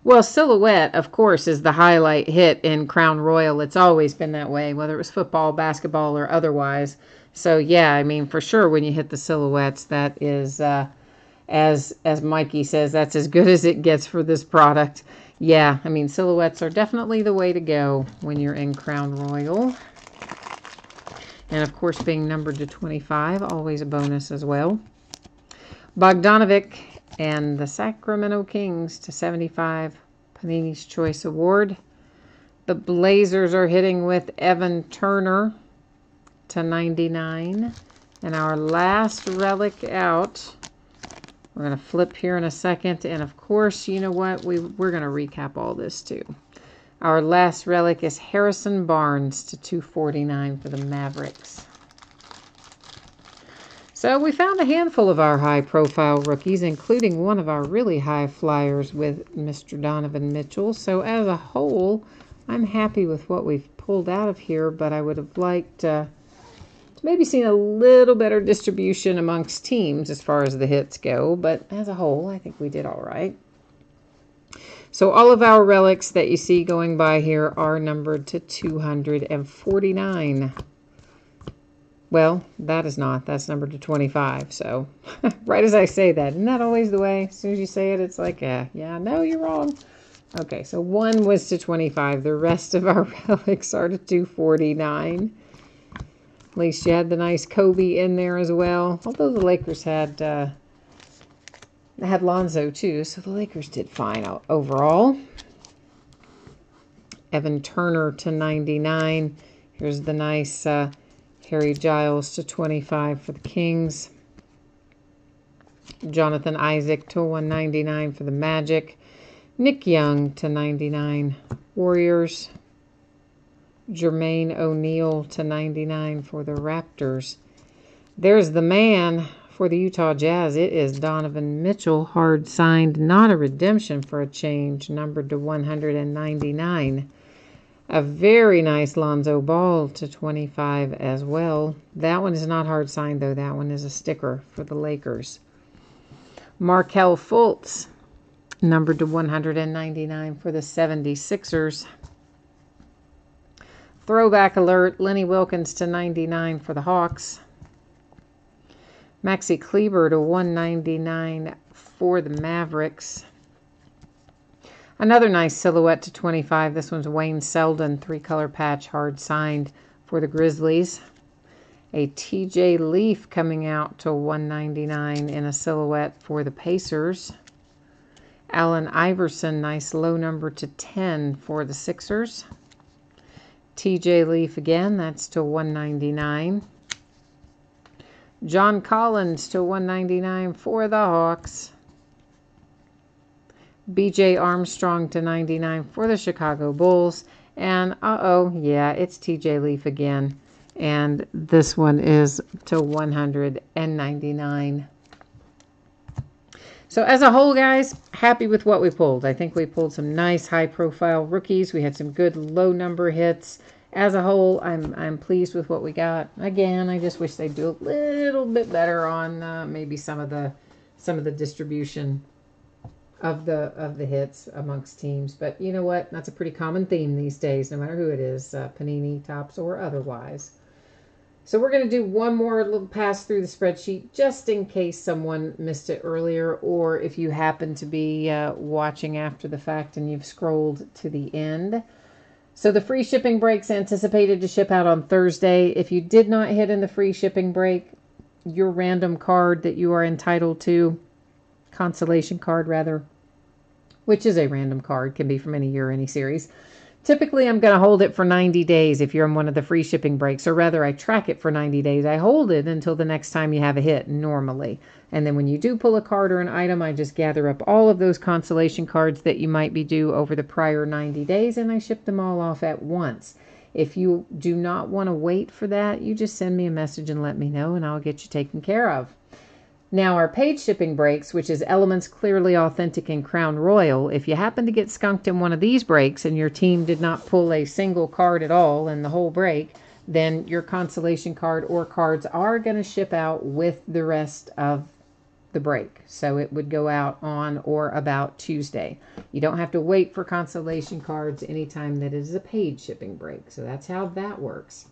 Well, Silhouette, of course, is the highlight hit in Crown Royal. It's always been that way, whether it was football, basketball, or otherwise. So, yeah, I mean, for sure, when you hit the silhouettes, that is, as Mikey says, that's as good as it gets for this product. Yeah, I mean, silhouettes are definitely the way to go when you're in Crown Royal. And, of course, being numbered to 25, always a bonus as well. Bogdanovic and the Sacramento Kings to 75, Panini's Choice Award. The Blazers are hitting with Evan Turner to 99. And our last relic out, we're going to flip here in a second. And, of course, you know what? We're going to recap all this, too. Our last relic is Harrison Barnes to 249 for the Mavericks. So we found a handful of our high-profile rookies, including one of our really high flyers with Mr. Donovan Mitchell. So as a whole, I'm happy with what we've pulled out of here, but I would have liked to maybe seen a little better distribution amongst teams as far as the hits go. But as a whole, I think we did all right. So all of our relics that you see going by here are numbered to 249. Well, that is not. That's numbered to 25. So right as I say that, isn't that always the way? As soon as you say it, it's like, yeah, no, you're wrong. Okay, so one was to 25. The rest of our relics are to 249. At least you had the nice Kobe in there as well. Although the Lakers had Lonzo too, so the Lakers did fine overall. Evan Turner to 99. Here's the nice Harry Giles to 25 for the Kings. Jonathan Isaac to 199 for the Magic. Nick Young to 99, Warriors. Jermaine O'Neal to 99 for the Raptors. There's the man for the Utah Jazz. It is Donovan Mitchell, hard signed, not a redemption for a change, numbered to 199. A very nice Lonzo Ball to 25 as well. That one is not hard signed, though. That one is a sticker for the Lakers. Markelle Fultz, numbered to 199 for the 76ers. Throwback alert, Lenny Wilkens to 99 for the Hawks. Maxi Kleber to 199 for the Mavericks. Another nice silhouette to 25. This one's Wayne Selden, 3-color patch, hard signed for the Grizzlies. A TJ Leaf coming out to 199 in a silhouette for the Pacers. Allen Iverson, nice low number to 10 for the Sixers. TJ Leaf again, that's to 199. John Collins to 199 for the Hawks. BJ Armstrong to 99 for the Chicago Bulls. And, yeah, it's TJ Leaf again. And this one is to 199. So as a whole, guys, happy with what we pulled. I think we pulled some nice high-profile rookies. We had some good low-number hits. As a whole, I'm pleased with what we got. Again, I just wish they'd do a little bit better on maybe some of the distribution of the hits amongst teams. But you know what? That's a pretty common theme these days, no matter who it is, Panini, Topps, or otherwise. So we're going to do one more little pass through the spreadsheet just in case someone missed it earlier, or if you happen to be watching after the fact and you've scrolled to the end. So the free shipping break's anticipated to ship out on Thursday. If you did not hit in the free shipping break, your random card that you are entitled to, consolation card rather, which is a random card, can be from any year or any series, Typically, I'm going to hold it for 90 days if you're on one of the free shipping breaks, or rather, I track it for 90 days. I hold it until the next time you have a hit, normally. And then when you do pull a card or an item, I just gather up all of those consolation cards that you might be due over the prior 90 days, and I ship them all off at once. If you do not want to wait for that, you just send me a message and let me know, and I'll get you taken care of. Now, our paid shipping breaks, which is Elements, Clearly Authentic, and Crown Royal, if you happen to get skunked in one of these breaks and your team did not pull a single card at all in the whole break, then your consolation card or cards are going to ship out with the rest of the break. So it would go out on or about Tuesday. You don't have to wait for consolation cards anytime that it is a paid shipping break. So that's how that works.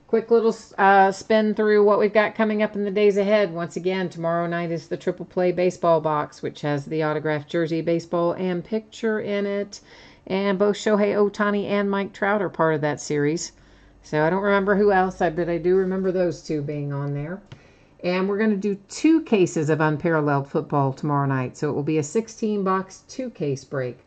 Quick little spin through what we've got coming up in the days ahead. Once again, tomorrow night is the Triple Play Baseball Box, which has the autographed jersey, baseball, and picture in it. And both Shohei Ohtani and Mike Trout are part of that series. So I don't remember who else, but I do remember those two being on there. And we're going to do 2 cases of Unparalleled Football tomorrow night. So it will be a 16-box 2-case break.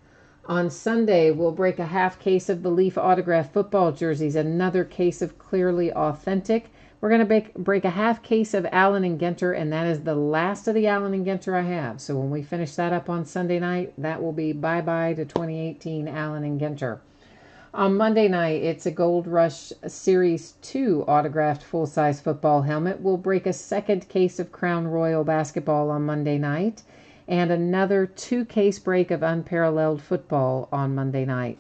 On Sunday, we'll break a half case of the Leaf autographed football jerseys, another case of Clearly Authentic. We're going to break a half case of Allen and Ginter, and that is the last of the Allen and Ginter I have. So when we finish that up on Sunday night, that will be bye-bye to 2018 Allen and Ginter. On Monday night, it's a Gold Rush Series 2 autographed full-size football helmet. We'll break a second case of Crown Royal basketball on Monday night, and another 2-case break of Unparalleled Football on Monday night.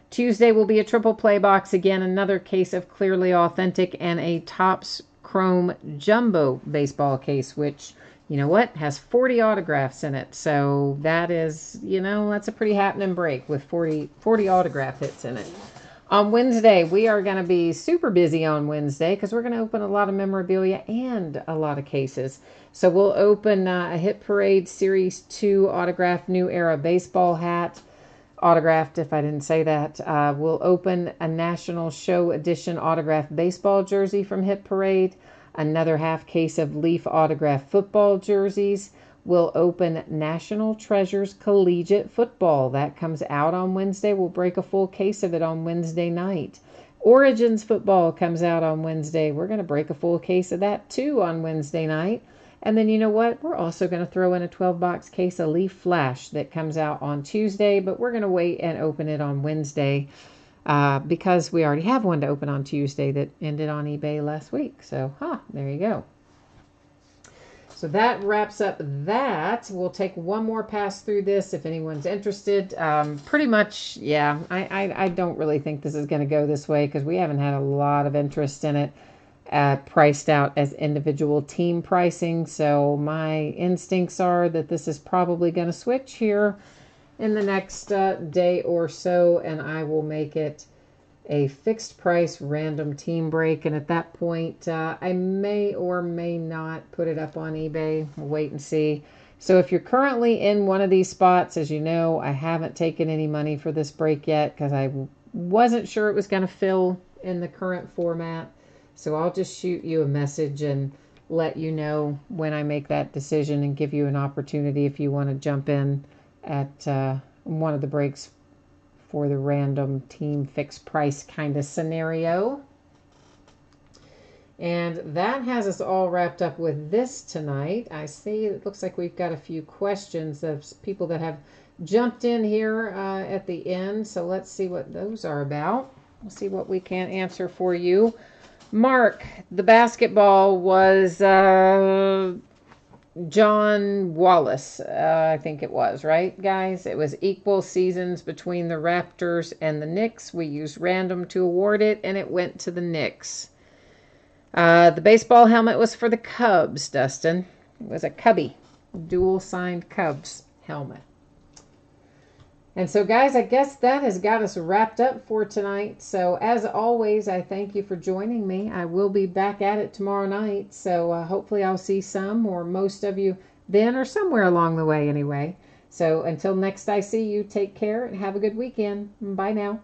Tuesday will be a Triple Play Box again, another case of Clearly Authentic, and a Topps Chrome Jumbo baseball case, which, you know what, has 40 autographs in it. So that is, that's a pretty happening break with 40 autograph hits in it. On Wednesday, we are going to be super busy on Wednesday because we're going to open a lot of memorabilia and a lot of cases. So we'll open a Hit Parade Series 2 autographed New Era baseball hat. Autographed, if I didn't say that. We'll open a National Show Edition autographed baseball jersey from Hit Parade. Another half case of Leaf autographed football jerseys. We'll open National Treasures Collegiate Football. That comes out on Wednesday. We'll break a full case of it on Wednesday night. Origins Football comes out on Wednesday. We're going to break a full case of that too on Wednesday night. And then you know what? We're also going to throw in a 12-box case of Leaf Flash that comes out on Tuesday, but we're going to wait and open it on Wednesday because we already have one to open on Tuesday that ended on eBay last week. So, there you go. So that wraps up that. We'll take one more pass through this if anyone's interested. Pretty much, yeah, I don't really think this is going to go this way because we haven't had a lot of interest in it priced out as individual team pricing. So my instincts are that this is probably going to switch here in the next day or so, and I will make it a fixed price random team break, and at that point I may or may not put it up on eBay. We'll wait and see. So if you're currently in one of these spots, as you know, I haven't taken any money for this break yet because I wasn't sure it was going to fill in the current format. So I'll just shoot you a message and let you know when I make that decision and give you an opportunity if you want to jump in at one of the breaks for the random team fixed price kind of scenario. And that has us all wrapped up with this tonight. I see it looks like we've got a few questions of people that have jumped in here at the end. So let's see what those are about. We'll see what we can answer for you. Mark, the basketball was John Wallace, I think it was, right, guys? It was equal seasons between the Raptors and the Knicks. We used random to award it, and it went to the Knicks. The baseball helmet was for the Cubs, Dustin. It was a Cubby, dual-signed Cubs helmet. And so, guys, I guess that has got us wrapped up for tonight. So, as always, I thank you for joining me. I will be back at it tomorrow night. So, hopefully I'll see some or most of you then or somewhere along the way anyway. So, until next I see you, take care and have a good weekend. Bye now.